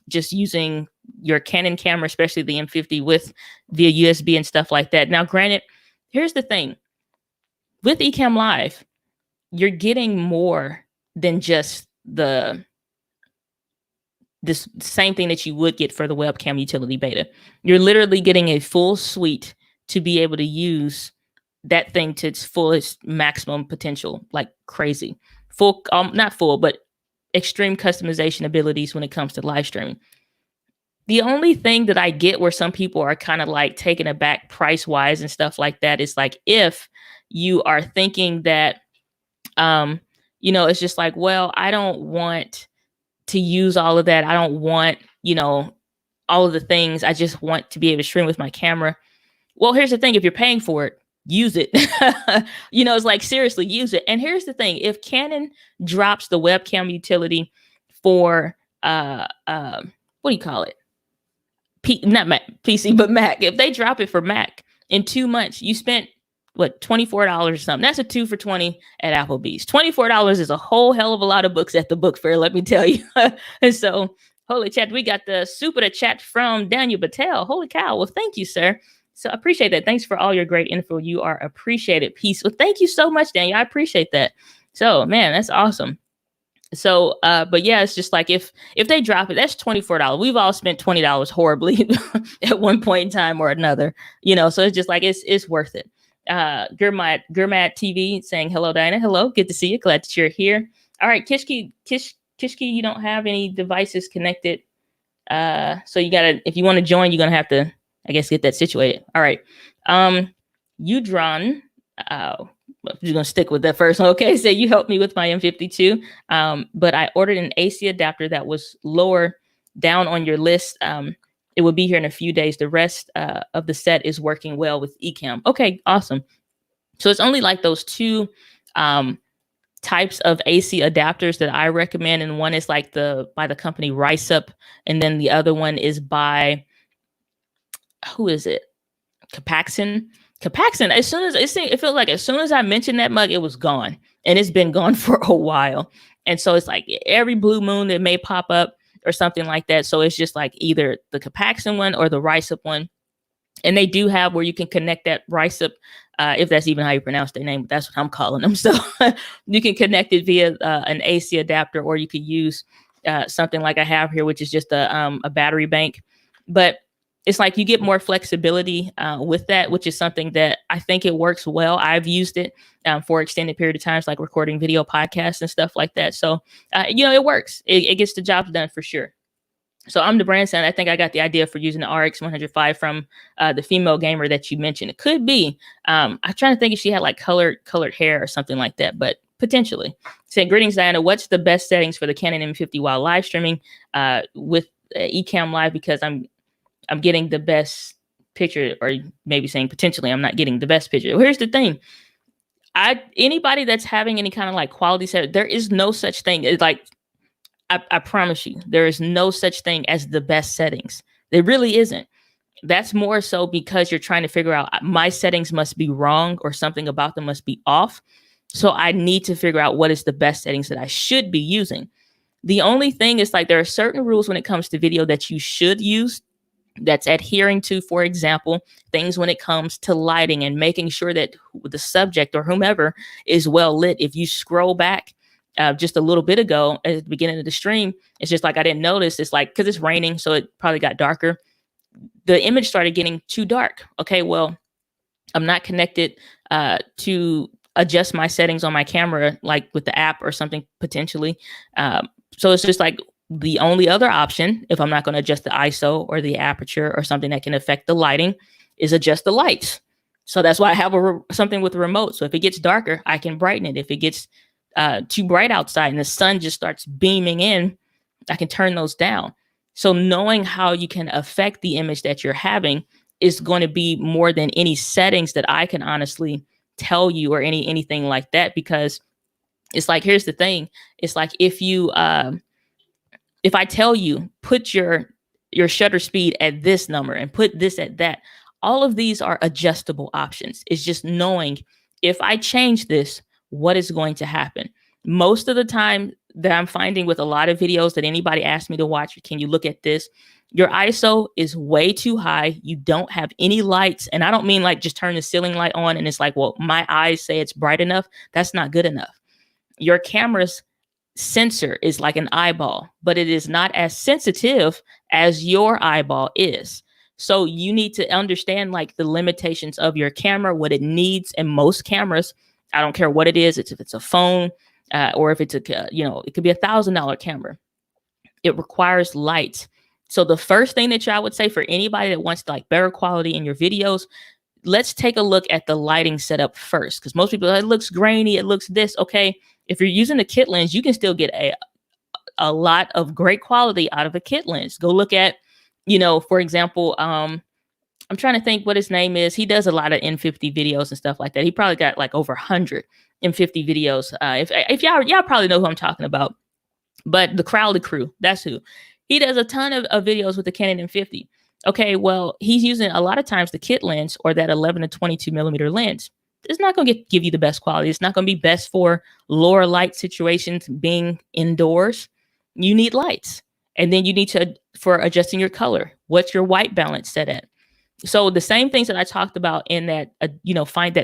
just using your Canon camera, especially the M50 with via USB and stuff like that. Now, granted, here's the thing. With Ecamm Live, you're getting more than just this same thing that you would get for the webcam utility beta. You're literally getting a full suite to be able to use that thing to its fullest maximum potential, like crazy. Full, not full, but extreme customization abilities when it comes to live streaming. The only thing that I get where some people are kind of like taken aback price wise and stuff like that is like if you are thinking that, it's just like, well, I don't want to use all of that. I don't want, all of the things. I just want to be able to stream with my camera. Well, here's the thing. If you're paying for it, use it. It's like, seriously, use it. And here's the thing. If Canon drops the webcam utility for, what do you call it? Not Mac, PC, but Mac. If they drop it for Mac in 2 months, you spent, what, $24 or something. That's a 2 for $20 at Applebee's. $24 is a whole hell of a lot of books at the book fair, let me tell you. And so, holy chat, we got the super chat from Daniel Battelle. Holy cow. Well, thank you, sir. So I appreciate that. Thanks for all your great info. You are appreciated. Peace. Well, thank you so much, Daniel. I appreciate that. So, man, that's awesome. So, but yeah, it's just like if they drop it, that's $24. We've all spent $20 horribly at one point in time or another, so it's just like, it's worth it. Gurmad TV saying, hello, Diana. Hello. Good to see you. Glad that you're here. All right. Kishki, you don't have any devices connected. So you gotta, if you want to join, you're going to have to, I guess, get that situated. All right. Udron, I'm just going to stick with that first one. Okay. So you helped me with my M52. But I ordered an AC adapter that was lower down on your list. It will be here in a few days. The rest of the set is working well with Ecamm. Okay. Awesome. So it's only like those two types of AC adapters that I recommend. And one is like by the company RiceUp. And then the other one is by, who is it? Capaxon. As soon as it feels like as soon as I mentioned that mug, it was gone, and it's been gone for a while. And so it's like every blue moon that may pop up or something like that. So it's just like either the Capaxon one or the RiceUp one. And they do have where you can connect that RiceUp, if that's even how you pronounce their name. But that's what I'm calling them. So you can connect it via an AC adapter, or you could use something like I have here, which is just a battery bank. But it's like you get more flexibility with that, which is something that I think it works well. I've used it for extended period of times, like recording video podcasts and stuff like that. So, it works. It gets the job done for sure. So I'm the brand sound. I think I got the idea for using the RX 105 from the female gamer that you mentioned. It could be. I'm trying to think if she had like colored hair or something like that, but potentially. Saying, greetings, Diana. What's the best settings for the Canon M50 while live streaming with Ecamm Live? Because I'm getting the best picture, or maybe saying potentially I'm not getting the best picture. Well, here's the thing. Anybody that's having any kind of like quality set, there is no such thing. It's like I promise you, there is no such thing as the best settings. There really isn't. That's more so because you're trying to figure out my settings must be wrong or something about them must be off. So I need to figure out what is the best settings that I should be using. The only thing is like there are certain rules when it comes to video that you should use that's adhering to, for example, things when it comes to lighting and making sure that the subject or whomever is well lit. If you scroll back just a little bit ago at the beginning of the stream, it's just like I didn't notice. It's like because it's raining, so it probably got darker. The image started getting too dark. Okay, well, I'm not connected to adjust my settings on my camera, like with the app or something potentially. So it's just like the only other option, if I'm not going to adjust the ISO or the aperture or something that can affect the lighting, is adjust the lights. So that's why I have something with the remote. So if it gets darker, I can brighten it. If it gets too bright outside and the sun just starts beaming in, I can turn those down. So knowing how you can affect the image that you're having is going to be more than any settings that I can honestly tell you or anything like that, because it's like, here's the thing. It's like if I tell you put your shutter speed at this number and put this at that, all of these are adjustable options. It's just knowing if I change this, what is going to happen. Most of the time that I'm finding with a lot of videos that anybody asks me to watch, can you look at this? Your ISO is way too high. You don't have any lights. And I don't mean like just turn the ceiling light on and it's like, well, my eyes say it's bright enough. That's not good enough. Your camera's sensor is like an eyeball, but it is not as sensitive as your eyeball is. So you need to understand like the limitations of your camera, what it needs. And most cameras, I don't care what it is. If it's a phone or if it's it could be $1,000 camera. It requires light. So the first thing that I would say for anybody that wants like better quality in your videos, let's take a look at the lighting setup first. Because most people, it looks grainy, it looks this. Okay, if you're using a kit lens, you can still get a lot of great quality out of a kit lens. Go look at, for example, I'm trying to think what his name is. He does a lot of N50 videos and stuff like that. He probably got like over 100 N50 videos. If y'all probably know who I'm talking about, but the Crowley crew, that's who. He does a ton of videos with the Canon M50. Okay, well, he's using a lot of times the kit lens or that 11 to 22 millimeter lens. It's not going to give you the best quality. It's not going to be best for lower light situations, being indoors. You need lights. And then you need for adjusting your color. What's your white balance set at? So the same things that I talked about in that,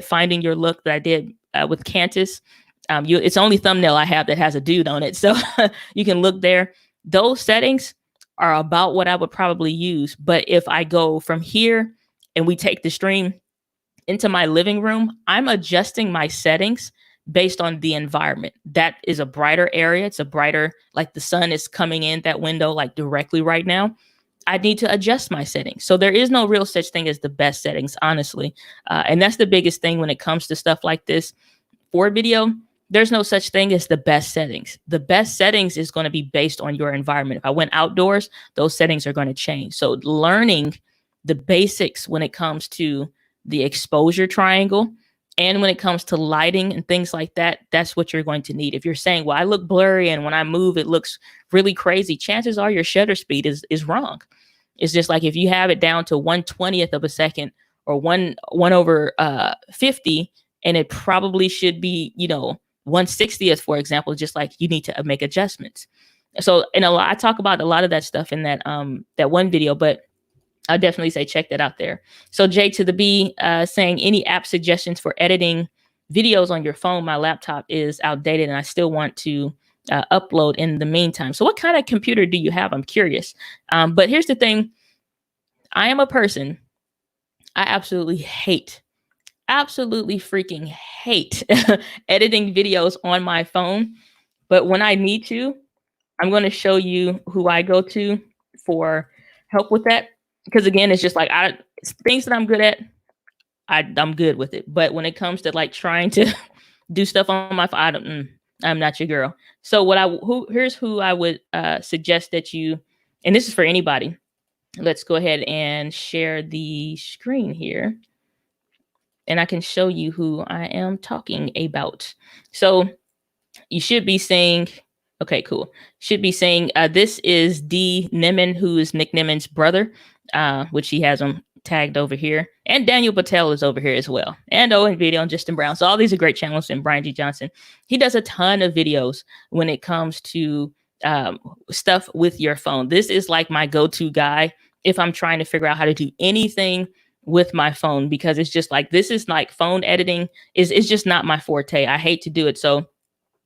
finding your look that I did with Cantus. It's only thumbnail I have that has a dude on it. So you can look there. Those settings are about what I would probably use. But if I go from here and we take the stream into my living room, I'm adjusting my settings based on the environment. That is a brighter area. It's a brighter, like the sun is coming in that window, like directly right now. I need to adjust my settings. So there is no real such thing as the best settings, honestly. And that's the biggest thing when it comes to stuff like this. For video, there's no such thing as the best settings. The best settings is going to be based on your environment. If I went outdoors, those settings are going to change. So learning the basics when it comes to the exposure triangle and when it comes to lighting and things like that, that's what you're going to need. If you're saying, well, I look blurry and when I move, it looks really crazy, chances are your shutter speed is wrong. It's just like if you have it down to 1/20th of a second or 1/50, and it probably should be, 1/60th, for example, just like you need to make adjustments. So I talk about a lot of that stuff in that one video, but I'll definitely say check that out there. So J to the B saying any app suggestions for editing videos on your phone. My laptop is outdated and I still want to upload in the meantime. So what kind of computer do you have? I'm curious. But here's the thing. I am a person. I absolutely freaking hate editing videos on my phone. But when I need to, I'm going to show you who I go to for help with that. Because again, it's just like things that I'm good at, I'm good with it. But when it comes to like trying to do stuff on my phone, I'm not your girl. So here's who I would suggest that you, and this is for anybody. Let's go ahead and share the screen here. and I can show you who I am talking about. So you should be seeing, okay, cool. Should be saying this is D. Niman, who is Nick Niman's brother, which he has him tagged over here. And Daniel Patel is over here as well. And Owen Video and Justin Brown. So all these are great channels. And Brian G. Johnson. He does a ton of videos when it comes to stuff with your phone. This is like my go-to guy if I'm trying to figure out how to do anything with my phone, because it's just like, this is like phone editing is just not my forte. I hate to do it. So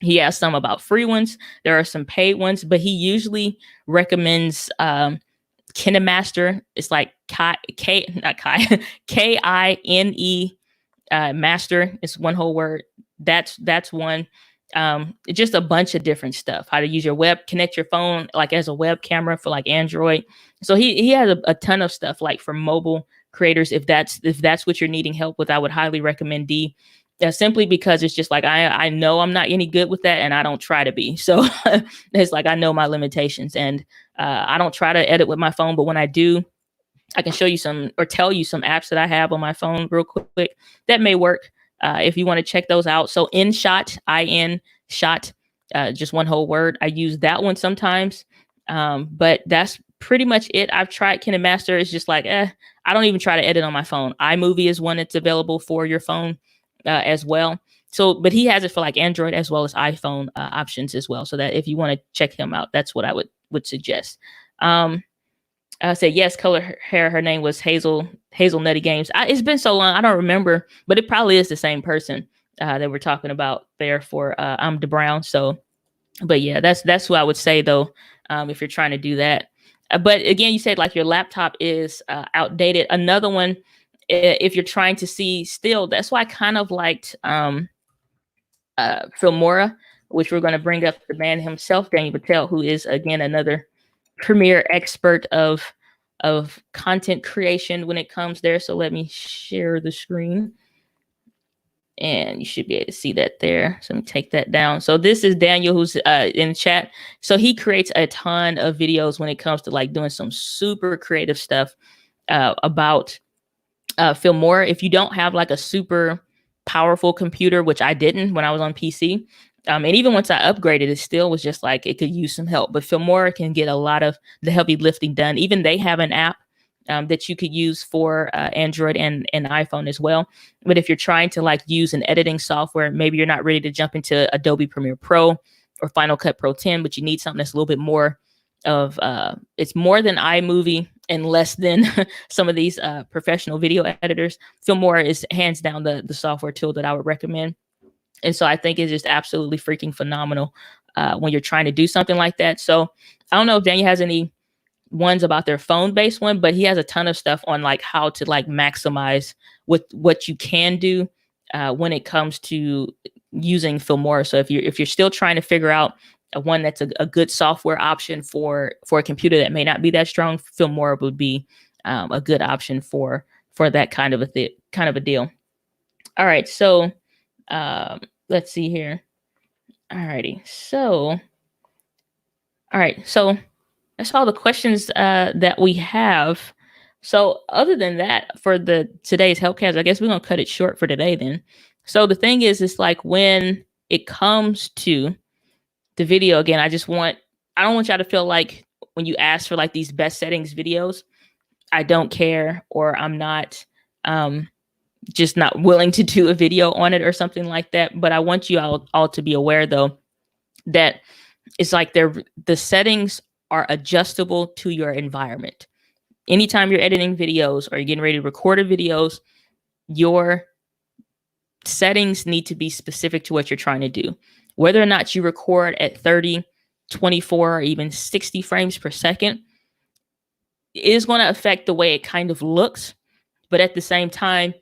he has some about free ones. There are some paid ones, but he usually recommends KineMaster. It's like Kine master. It's one whole word. That's one. Just a bunch of different stuff. How to use your connect your phone like as a web camera for like Android. So he has a ton of stuff like for mobile creators. If that's what you're needing help with, I would highly recommend D. Simply because it's just like I know I'm not any good with that, and I don't try to be. So it's like I know my limitations, and I don't try to edit with my phone. But when I do, I can show you some or tell you some apps that I have on my phone real quick that may work if you want to check those out. So InShot, InShot, just one whole word. I use that one sometimes, but that's pretty much it. I've tried KineMaster. It's just like I don't even try to edit on my phone. iMovie is one that's available for your phone as well. So, but he has it for like Android as well as iPhone options as well. So that if you want to check him out, that's what I would suggest. I said yes, color hair. Her name was Hazelnutty Games. It's been so long, I don't remember, but it probably is the same person that we're talking about there for I'm DeBrown. So, but yeah, that's who I would say though, if you're trying to do that. But again, you said like your laptop is outdated. Another one, if you're trying to see still, that's why I kind of liked Filmora, which we're going to bring up the man himself, Daniel Patel, who is again another premier expert of content creation when it comes there. So let me share the screen. And you should be able to see that there. So let me take that down. So this is Daniel, who's in chat. So he creates a ton of videos when it comes to like doing some super creative stuff about Filmora. If you don't have like a super powerful computer, which I didn't when I was on PC, and even once I upgraded, it still was just like it could use some help. But Filmora can get a lot of the heavy lifting done. Even they have an app that you could use for Android and iPhone as well. But if you're trying to like use an editing software, maybe you're not ready to jump into Adobe Premiere Pro or Final Cut Pro 10, but you need something that's a little bit more of it's more than iMovie and less than some of these professional video editors. Filmora is hands down the software tool that I would recommend. And so I think it's just absolutely freaking phenomenal when you're trying to do something like that. So I don't know if Daniel has any ones about their phone-based one, but he has a ton of stuff on like how to like maximize what you can do when it comes to using Filmora. So if you're still trying to figure out one that's a good software option for a computer that may not be that strong, Filmora would be a good option for that kind of a deal. All right, so let's see here. All righty, so that's all the questions that we have. So other than that, for today's Helpcast, I guess we're gonna cut it short for today then. So the thing is, it's like when it comes to the video, again, I don't want y'all to feel like when you ask for like these best settings videos, I don't care, or I'm not just not willing to do a video on it or something like that. But I want you all to be aware though, that it's like the settings are adjustable to your environment. Anytime you're editing videos or you're getting ready to record videos, your settings need to be specific to what you're trying to do. Whether or not you record at 30, 24, or even 60 frames per second is going to affect the way it kind of looks. But at the same time,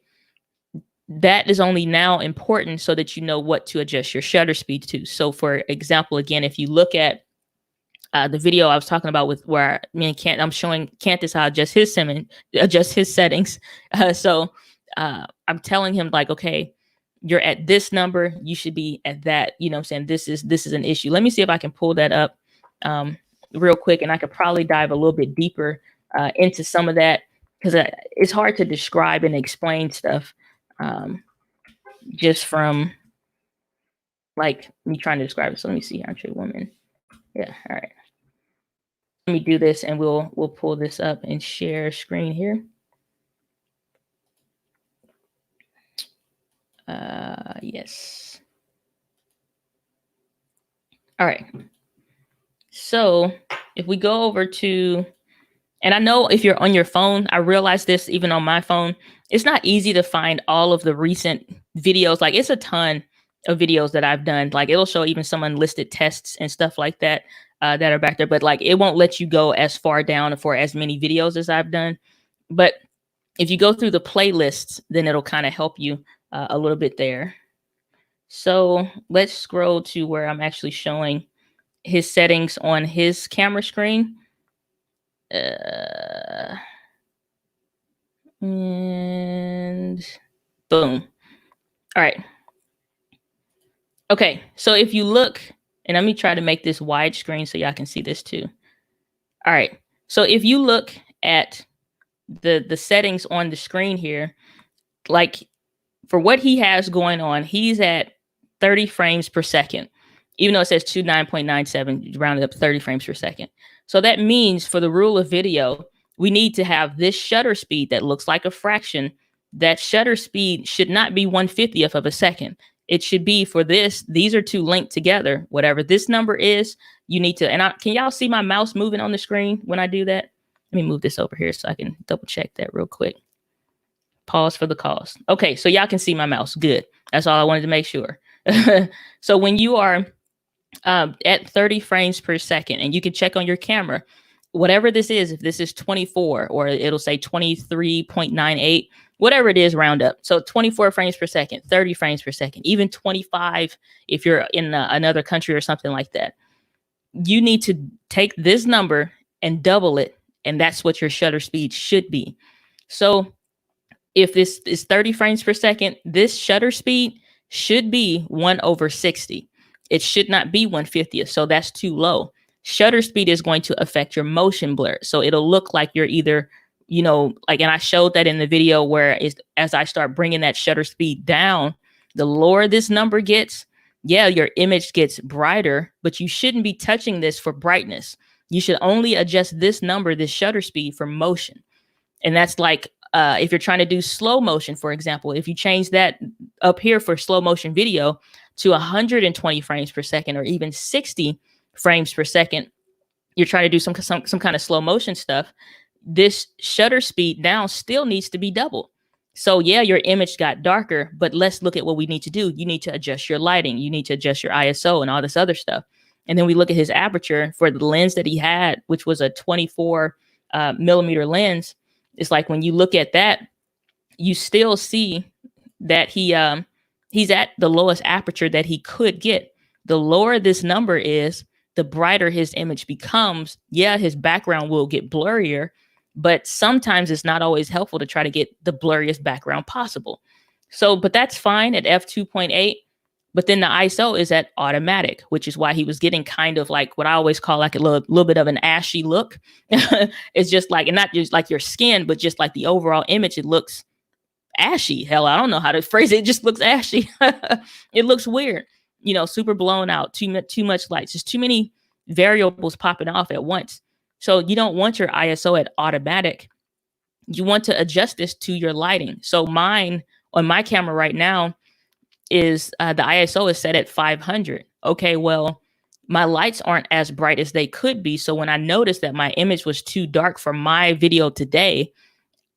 that is only now important so that you know what to adjust your shutter speed to. So for example, again, if you look at the video I was talking about with where me and I'm showing Cantus how to adjust his settings. So I'm telling him like, okay, you're at this number, you should be at that. You know what I'm saying? This is an issue. Let me see if I can pull that up real quick, and I could probably dive a little bit deeper into some of that, because it's hard to describe and explain stuff just from like me trying to describe it. So let me see here. Actually, woman. Yeah. All right. Let me do this, and we'll pull this up and share screen here. Yes. All right. So if we go over to, and I know if you're on your phone, I realize this even on my phone, it's not easy to find all of the recent videos. Like it's a ton of videos that I've done. Like it'll show even some unlisted tests and stuff like that that are back there. But like it won't let you go as far down for as many videos as I've done. But if you go through the playlists, then it'll kind of help you a little bit there. So let's scroll to where I'm actually showing his settings on his camera screen. And boom. All right. Okay, so if you look, and let me try to make this widescreen so y'all can see this too. All right, so if you look at the settings on the screen here, like for what he has going on, he's at 30 frames per second, even though it says 29.97, rounded up 30 frames per second. So that means for the rule of video, we need to have this shutter speed that looks like a fraction. That shutter speed should not be 1/50th of a second. It should be for this. These are two linked together. Whatever this number is, you need to, and can y'all see my mouse moving on the screen when I do that? Let me move this over here so I can double check that real quick. Pause for the cause. Okay, so y'all can see my mouse. Good. That's all I wanted to make sure. So when you are at 30 frames per second, and you can check on your camera, whatever this is, if this is 24, or it'll say 23.98, whatever it is, round up. So 24 frames per second, 30 frames per second, even 25 if you're in another country or something like that. You need to take this number and double it, and that's what your shutter speed should be. So if this is 30 frames per second, this shutter speed should be 1/60. It should not be 1/50th. So that's too low. Shutter speed is going to affect your motion blur. So it'll look like you're either, you know, like, and I showed that in the video where as I start bringing that shutter speed down, the lower this number gets, yeah, your image gets brighter, but you shouldn't be touching this for brightness. You should only adjust this number, this shutter speed, for motion. And that's like, if you're trying to do slow motion, for example, if you change that up here for slow motion video to 120 frames per second, or even 60 frames per second, you're trying to do some kind of slow motion stuff, this shutter speed now still needs to be double. So yeah, your image got darker, but let's look at what we need to do. You need to adjust your lighting. You need to adjust your ISO and all this other stuff. And then we look at his aperture for the lens that he had, which was a 24 millimeter lens. It's like when you look at that, you still see that he's at the lowest aperture that he could get. The lower this number is, the brighter his image becomes. Yeah, his background will get blurrier, but sometimes it's not always helpful to try to get the blurriest background possible. So, but that's fine at f2.8. But then the ISO is at automatic, which is why he was getting kind of like what I always call like a little bit of an ashy look. It's just like, and not just like your skin, but just like the overall image, it looks ashy. Hell, I don't know how to phrase it. It just looks ashy. It looks weird, you know, super blown out, too much light, just too many variables popping off at once. So you don't want your ISO at automatic. You want to adjust this to your lighting. So mine on my camera right now is the ISO is set at 500. Okay, well, my lights aren't as bright as they could be. So when I noticed that my image was too dark for my video today,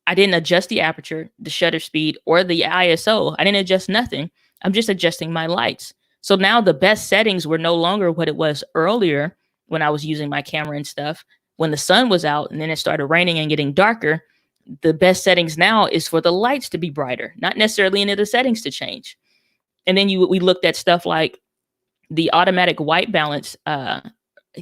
I didn't adjust the aperture, the shutter speed, or the ISO. I didn't adjust nothing. I'm just adjusting my lights. So now the best settings were no longer what it was earlier when I was using my camera and stuff. When the sun was out and then it started raining and getting darker, the best settings now is for the lights to be brighter, not necessarily any of the settings to change. And then we looked at stuff like the automatic white balance that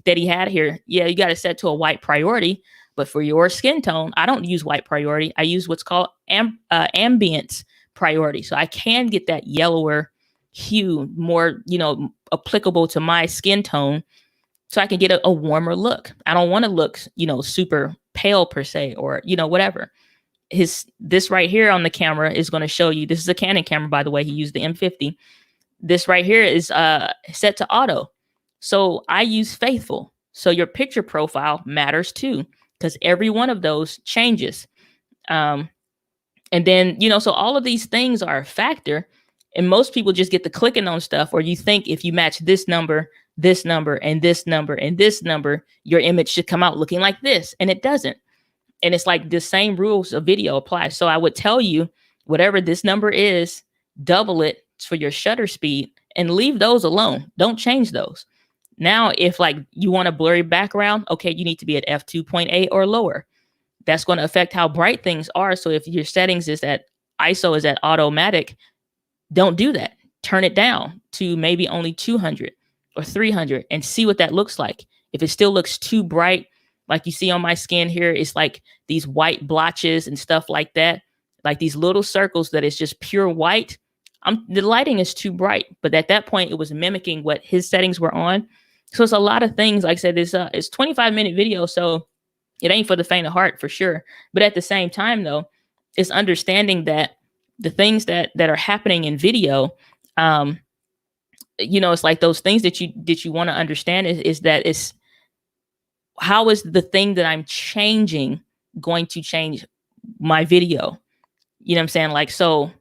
he had here. Yeah, you got to set to a white priority. But for your skin tone, I don't use white priority. I use what's called ambient priority. So I can get that yellower hue more, you know, applicable to my skin tone, so I can get a warmer look. I don't want to look, you know, super pale per se, or, you know, whatever. this right here on the camera is going to show you, this is a Canon camera, by the way, he used the M50. This right here is set to auto. So I use faithful. So your picture profile matters too, because every one of those changes. And then, so all of these things are a factor. And most people just get to clicking on stuff, or you think if you match this number, and this number, and this number, your image should come out looking like this. And it doesn't. And it's like the same rules of video apply. So I would tell you, whatever this number is, double it for your shutter speed and leave those alone. Don't change those. Now, if like you want a blurry background, okay, you need to be at f2.8 or lower. That's going to affect how bright things are. So if your settings is that ISO is at automatic, don't do that. Turn it down to maybe only 200 or 300 and see what that looks like. If it still looks too bright, like you see on my skin here, it's like these white blotches and stuff like that, like these little circles that is just pure white. The lighting is too bright, but at that point it was mimicking what his settings were on. So it's a lot of things. Like I said, it's 25-minute video, so it ain't for the faint of heart for sure. But at the same time, though, it's understanding that the things that are happening in video, it's like those things that you want to understand is that it's how is the thing that I'm changing going to change my video? You know what I'm saying? Like, so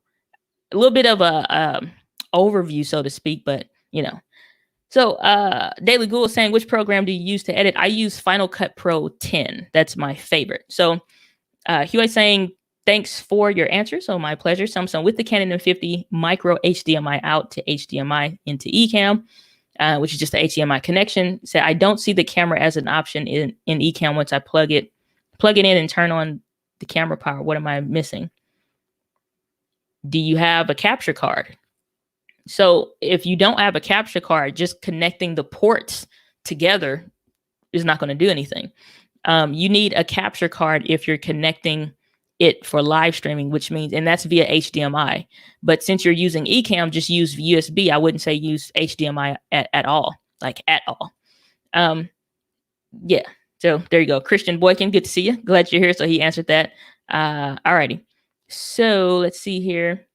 a little bit of a overview, so to speak, but So Daily Ghoul is saying, which program do you use to edit? I use Final Cut Pro 10. That's my favorite. So Huey saying, thanks for your answer. So my pleasure. Samsung with the Canon M50 micro HDMI out to HDMI into Ecamm, which is just the HDMI connection. Said, I don't see the camera as an option in Ecamm once I plug it in and turn on the camera power. What am I missing? Do you have a capture card? So if you don't have a capture card, just connecting the ports together is not going to do anything. You need a capture card if you're connecting it for live streaming, which means, and that's via HDMI. But since you're using Ecamm, just use USB. I wouldn't say use HDMI at all, like at all. Yeah. So there you go. Christian Boykin, good to see you. Glad you're here. So he answered that. Alrighty. So let's see here.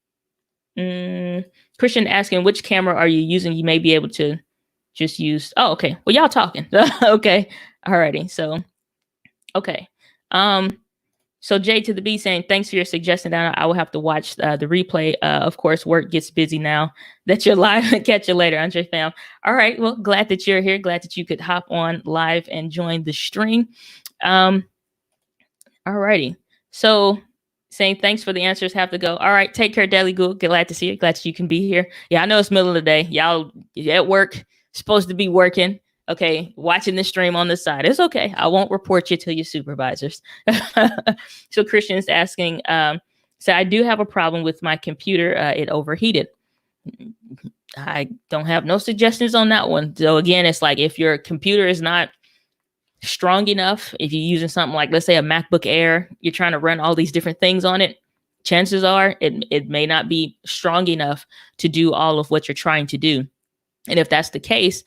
Christian asking, which camera are you using? You may be able to just use. Oh, okay. Well, y'all talking. Okay. Alrighty. So, okay. So J to the B saying, thanks for your suggestion. I will have to watch the replay. Of course, work gets busy now that you're live. Catch you later, Andre fam. All right. Well, glad that you're here. Glad that you could hop on live and join the stream. All righty. So saying thanks for the answers. Have to go. All right. Take care, Daily Ghoul. Glad to see you. Glad you can be here. Yeah, I know it's middle of the day. Y'all at work, supposed to be working. Okay, watching the stream on the side. It's okay. I won't report you to your supervisors. So Christian's asking, so I do have a problem with my computer. It overheated. I don't have no suggestions on that one. So again, it's like if your computer is not strong enough, if you're using something like, let's say, a MacBook Air, you're trying to run all these different things on it, chances are it may not be strong enough to do all of what you're trying to do. And if that's the case,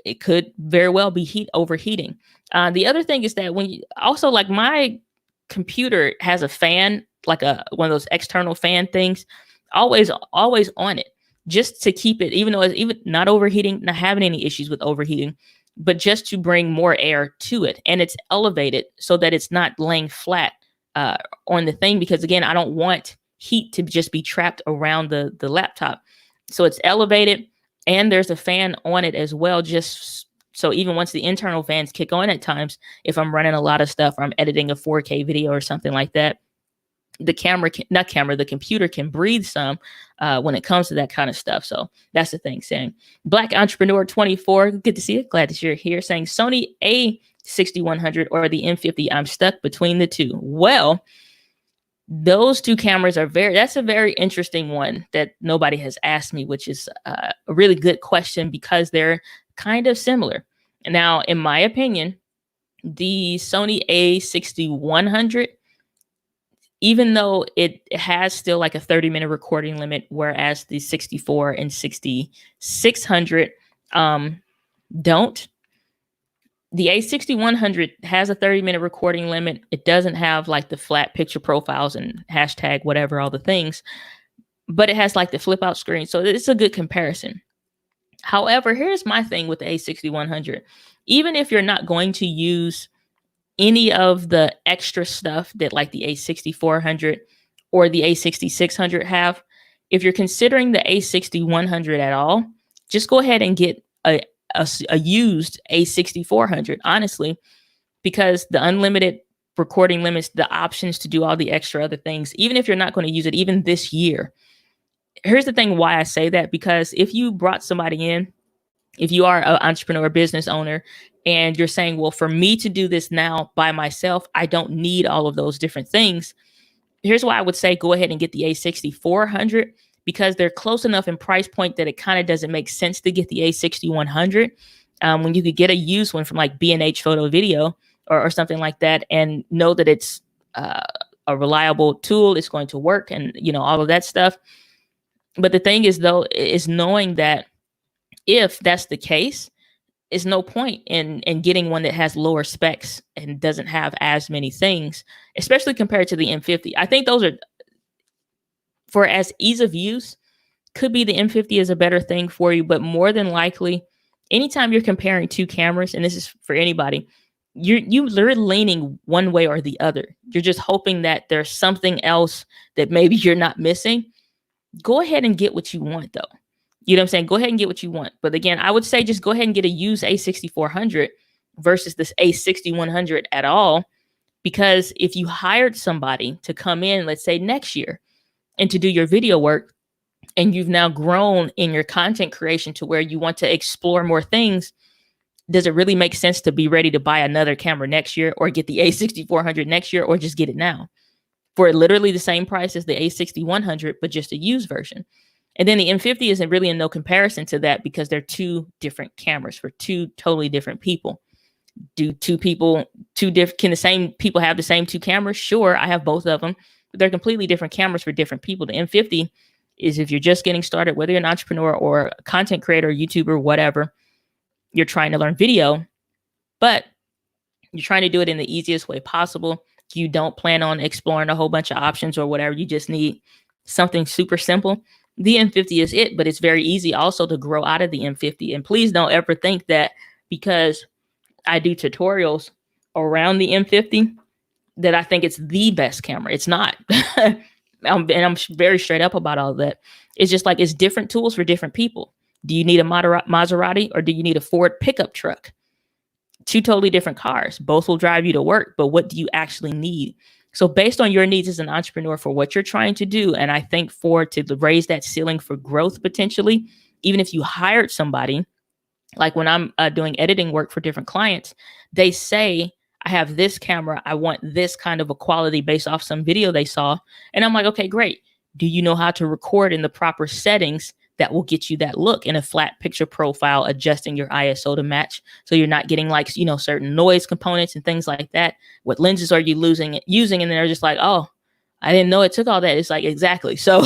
it could very well be overheating. The other thing is that when you also, like, my computer has a fan, like one of those external fan things, always on it, just to keep it, even though it's even not overheating, not having any issues with overheating, but just to bring more air to it. And it's elevated so that it's not laying flat on the thing, because again, I don't want heat to just be trapped around the laptop. So it's elevated, and there's a fan on it as well, just so even once the internal fans kick on at times, if I'm running a lot of stuff or I'm editing a 4K video or something like that, the computer can breathe some when it comes to that kind of stuff. So that's the thing. Saying Black Entrepreneur 24, good to see you. Glad that you're here. Saying Sony A6100 or the M50. I'm stuck between the two. Well, those two cameras are that's a very interesting one that nobody has asked me, which is a really good question because they're kind of similar. Now, in my opinion, the Sony A6100, even though it has still like a 30-minute recording limit, whereas the 64 and 6600 don't, The A6100 has a 30-minute recording limit. It doesn't have like the flat picture profiles and hashtag whatever, all the things, but it has like the flip out screen. So it's a good comparison. However, here's my thing with the A6100. Even if you're not going to use any of the extra stuff that like the A6400 or the A6600 have, if you're considering the A6100 at all, just go ahead and get a used A6400, honestly, because the unlimited recording limits, the options to do all the extra other things, even if you're not going to use it even this year. Here's the thing why I say that, because if you brought somebody in, if you are an entrepreneur, business owner, and you're saying, well, for me to do this now by myself, I don't need all of those different things. Here's why I would say go ahead and get the A6400, because they're close enough in price point that it kind of doesn't make sense to get the A6100 when you could get a used one from like B&H Photo Video or something like that, and know that it's a reliable tool, it's going to work, and all of that stuff. But the thing is, though, is knowing that if that's the case, is no point in getting one that has lower specs and doesn't have as many things, especially compared to the M50. I think those are, for as ease of use, could be the M50 is a better thing for you, but more than likely, anytime you're comparing two cameras, and this is for anybody, you're leaning one way or the other. You're just hoping that there's something else that maybe you're not missing. Go ahead and get what you want, though. You know what I'm saying? Go ahead and get what you want. But again, I would say just go ahead and get a used A6400 versus this A6100 at all. Because if you hired somebody to come in, let's say next year, and to do your video work, and you've now grown in your content creation to where you want to explore more things, does it really make sense to be ready to buy another camera next year or get the A6400 next year, or just get it now for literally the same price as the A6100, but just a used version? And then the M50 isn't really in no comparison to that, because they're two different cameras for two totally different people. Can the same people have the same two cameras? Sure, I have both of them, but they're completely different cameras for different people. The M50 is if you're just getting started, whether you're an entrepreneur or a content creator, YouTuber, whatever, you're trying to learn video, but you're trying to do it in the easiest way possible. You don't plan on exploring a whole bunch of options or whatever. You just need something super simple. The M50 is it, but it's very easy also to grow out of the M50. And please don't ever think that because I do tutorials around the M50 that I think it's the best camera. It's not. I'm very straight up about all of that. It's just like, it's different tools for different people. Do you need a Maserati or do you need a Ford pickup truck? Two totally different cars. Both will drive you to work, but what do you actually need? So based on your needs as an entrepreneur for what you're trying to do, and I think to raise that ceiling for growth potentially, even if you hired somebody, like when I'm doing editing work for different clients, they say, I have this camera, I want this kind of a quality based off some video they saw. And I'm like, okay, great. Do you know how to record in the proper settings that will get you that look in a flat picture profile, adjusting your ISO to match, so you're not getting like, certain noise components and things like that? What lenses are you using? And they're just like, oh, I didn't know it took all that. It's like, exactly. So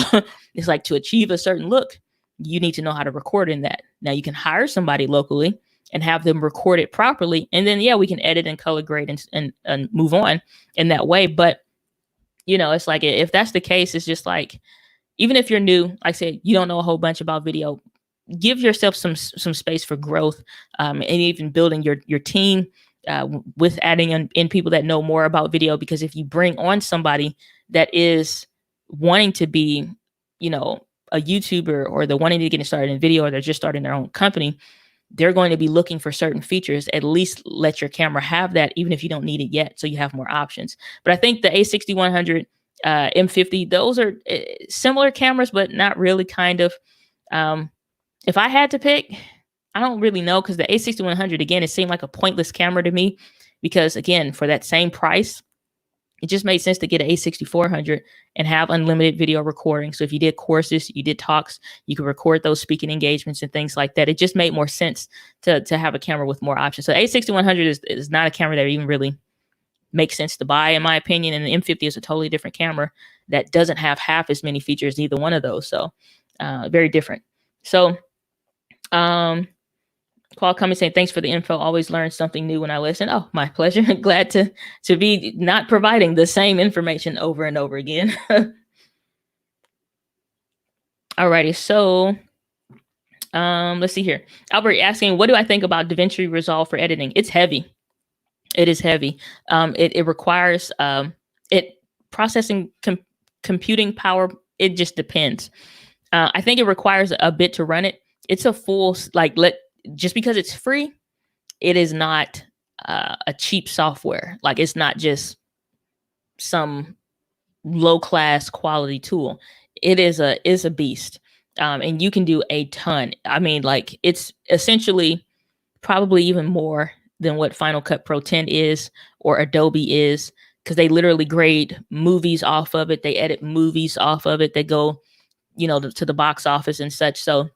it's like, to achieve a certain look, you need to know how to record in that. Now you can hire somebody locally and have them record it properly. And then, we can edit and color grade and move on in that way. But, it's like, if that's the case, it's just like, even if you're new, like I said, you don't know a whole bunch about video, give yourself some space for growth, and even building your team with adding in people that know more about video. Because if you bring on somebody that is wanting to be, a YouTuber, or they're wanting to get started in video, or they're just starting their own company, they're going to be looking for certain features. At least let your camera have that, even if you don't need it yet, so you have more options. But I think the A6100, M50, those are similar cameras, but not really, kind of. If I had to pick, I don't really know, because the A6100, again, it seemed like a pointless camera to me, because again, for that same price, it just made sense to get an A6400 and have unlimited video recording. So if you did courses, you did talks, you could record those speaking engagements and things like that. It just made more sense to have a camera with more options. So A6100 is not a camera that even really makes sense to buy, in my opinion. And the M50 is a totally different camera that doesn't have half as many features as either one of those. So very different. So Paul coming saying, thanks for the info. Always learn something new when I listen. Oh, my pleasure. Glad to be not providing the same information over and over again. Alrighty, so let's see here. Albert asking, what do I think about DaVinci Resolve for editing? It's heavy. It is heavy. It requires processing computing power. It just depends. I think it requires a bit to run it. It's a full, just because it's free, it is not a cheap software. Like, it's not just some low class quality tool. It is a beast. And you can do a ton. I mean, like, it's essentially probably even more than what Final Cut Pro 10 is or Adobe is, because they literally grade movies off of it. They edit movies off of it. They go, to the box office and such. So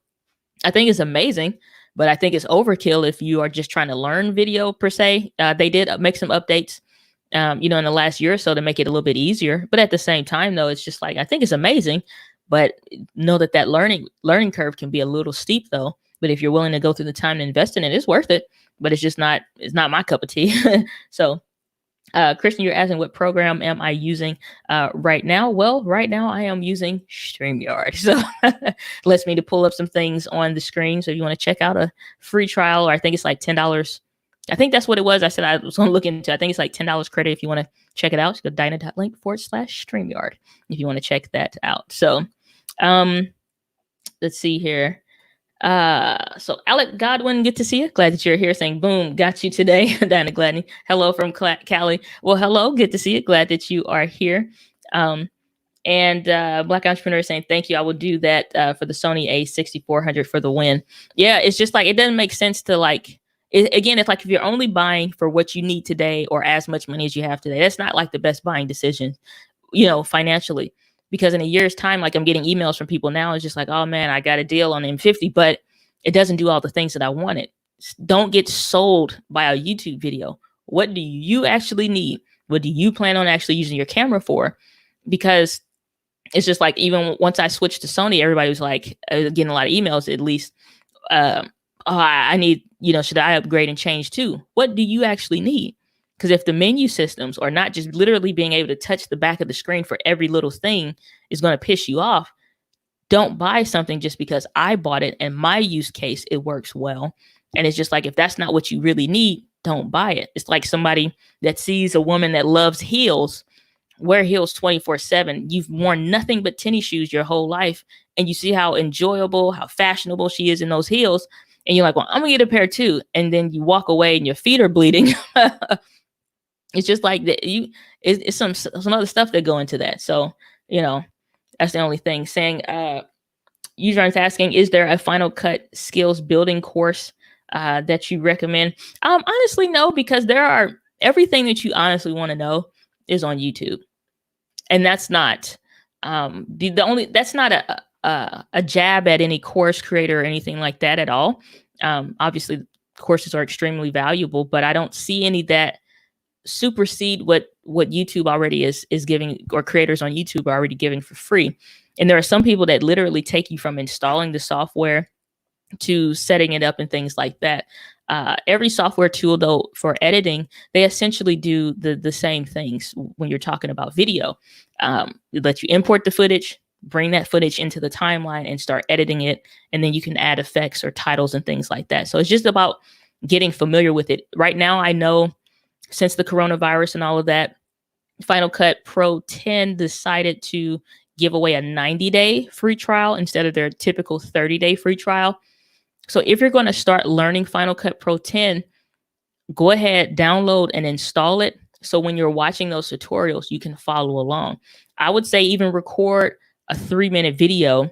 I think it's amazing, but I think it's overkill if you are just trying to learn video per se. They did make some updates, in the last year or so to make it a little bit easier. But at the same time, though, it's just like, I think it's amazing, but know that learning curve can be a little steep, though. But if you're willing to go through the time and invest in it, it's worth it. But it's not my cup of tea. So, Christian, you're asking what program am I using right now? Well, right now I am using StreamYard. So it lets me to pull up some things on the screen. So if you want to check out a free trial, or I think it's like $10. I think that's what it was. I said I was going to look into. I think it's like $10 credit if you want to check it out. Just go to dyna.link/StreamYard if you want to check that out. So let's see here. So Alec Godwin, good to see you. Glad that you're here, saying boom, got you today. Diana Gladney, hello from Cali. Well, hello, good to see you. Glad that you are here. And Black Entrepreneur saying thank you. I will do that for the Sony A6400 for the win. Yeah, it's just like, it doesn't make sense to again, if you're only buying for what you need today or as much money as you have today, that's not like the best buying decision, financially. Because in a year's time, like, I'm getting emails from people now, it's just like, oh man, I got a deal on M50, but it doesn't do all the things that I wanted. Don't get sold by a YouTube video. What do you actually need? What do you plan on actually using your camera for? Because it's just like, even once I switched to Sony, everybody was like, getting a lot of emails, at least, I need, should I upgrade and change too? What do you actually need? Because if the menu systems are not just literally being able to touch the back of the screen for every little thing is going to piss you off, don't buy something just because I bought it and my use case, it works well. And it's just like, if that's not what you really need, don't buy it. It's like somebody that sees a woman that loves heels, wear heels 24/7. You've worn nothing but tennis shoes your whole life, and you see how enjoyable, how fashionable she is in those heels. And you're like, well, I'm gonna get a pair too. And then you walk away and your feet are bleeding. It's just like that. It's some other stuff that go into that. So, that's the only thing. Saying, user is asking, is there a Final Cut skills building course that you recommend? Honestly, no, because everything that you honestly want to know is on YouTube, and that's not that's not a jab at any course creator or anything like that at all. Obviously, courses are extremely valuable, but I don't see any that supersede what YouTube already is giving, or creators on YouTube are already giving for free. And there are some people that literally take you from installing the software to setting it up and things like that. Every software tool, though, for editing, they essentially do the same things when you're talking about video. It lets you import the footage, bring that footage into the timeline and start editing it. And then you can add effects or titles and things like that. So it's just about getting familiar with it. Right now, I know since the coronavirus and all of that, Final Cut Pro 10 decided to give away a 90-day free trial instead of their typical 30-day free trial. So if you're going to start learning Final Cut Pro 10, go ahead, download and install it. So when you're watching those tutorials, you can follow along. I would say even record a 3-minute video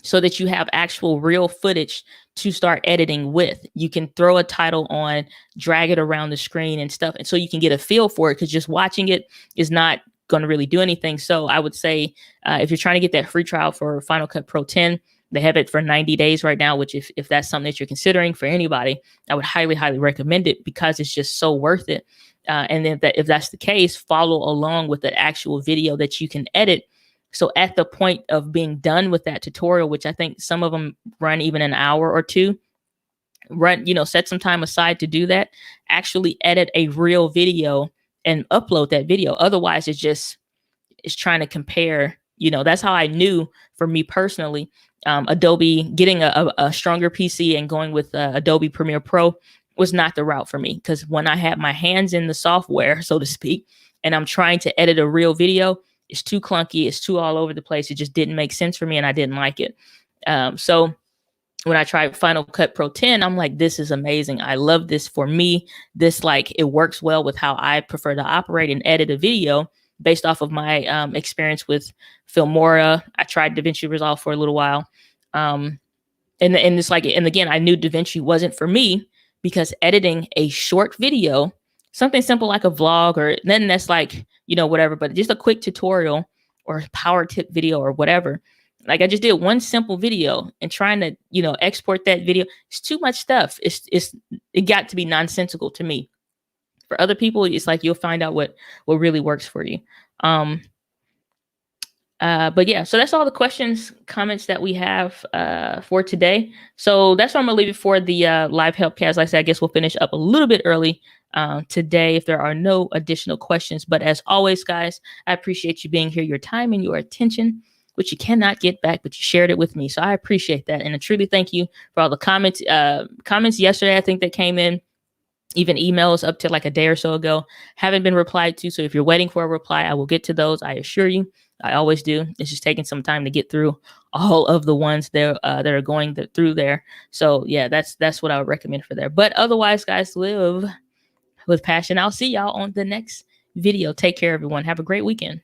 so that you have actual real footage to start editing with. You can throw a title on, drag it around the screen and stuff. And so you can get a feel for it, because just watching it is not going to really do anything. So I would say if you're trying to get that free trial for Final Cut Pro 10, they have it for 90 days right now, which if that's something that you're considering for anybody, I would highly, highly recommend it, because it's just so worth it. And if that's the case, follow along with the actual video that you can edit. So at the point of being done with that tutorial, which I think some of them run even an hour or two, run, set some time aside to do that, actually edit a real video and upload that video. Otherwise, it's trying to compare. That's how I knew, for me personally, Adobe, getting a stronger PC and going with Adobe Premiere Pro was not the route for me. Because when I had my hands in the software, so to speak, and I'm trying to edit a real video, it's too clunky, it's too all over the place. It just didn't make sense for me, and I didn't like it. So when I tried Final Cut Pro 10, I'm like, this is amazing. I love this. For me, this, like, it works well with how I prefer to operate and edit a video, based off of my experience with Filmora. I tried DaVinci Resolve for a little while. And it's like, and again, I knew DaVinci wasn't for me, because editing a short video, something simple like a vlog, or then that's like, whatever, but just a quick tutorial or power tip video or whatever. Like, I just did one simple video, and trying to, export that video, it's too much stuff. It got to be nonsensical to me. For other people, it's like, you'll find out what really works for you. But yeah, so that's all the questions, comments that we have for today. So that's why I'm gonna leave it for the live helpcast. Like I said, I guess we'll finish up a little bit early today if there are no additional questions. But as always, guys, I appreciate you being here, your time and your attention, which you cannot get back, but you shared it with me. So I appreciate that. And I truly thank you for all the comments yesterday, I think, that came in. Even emails up to like a day or so ago haven't been replied to. So if you're waiting for a reply, I will get to those. I assure you, I always do. It's just taking some time to get through all of the ones that are going through there. So yeah, that's what I would recommend for there. But otherwise, guys, live with passion. I'll see y'all on the next video. Take care, everyone. Have a great weekend.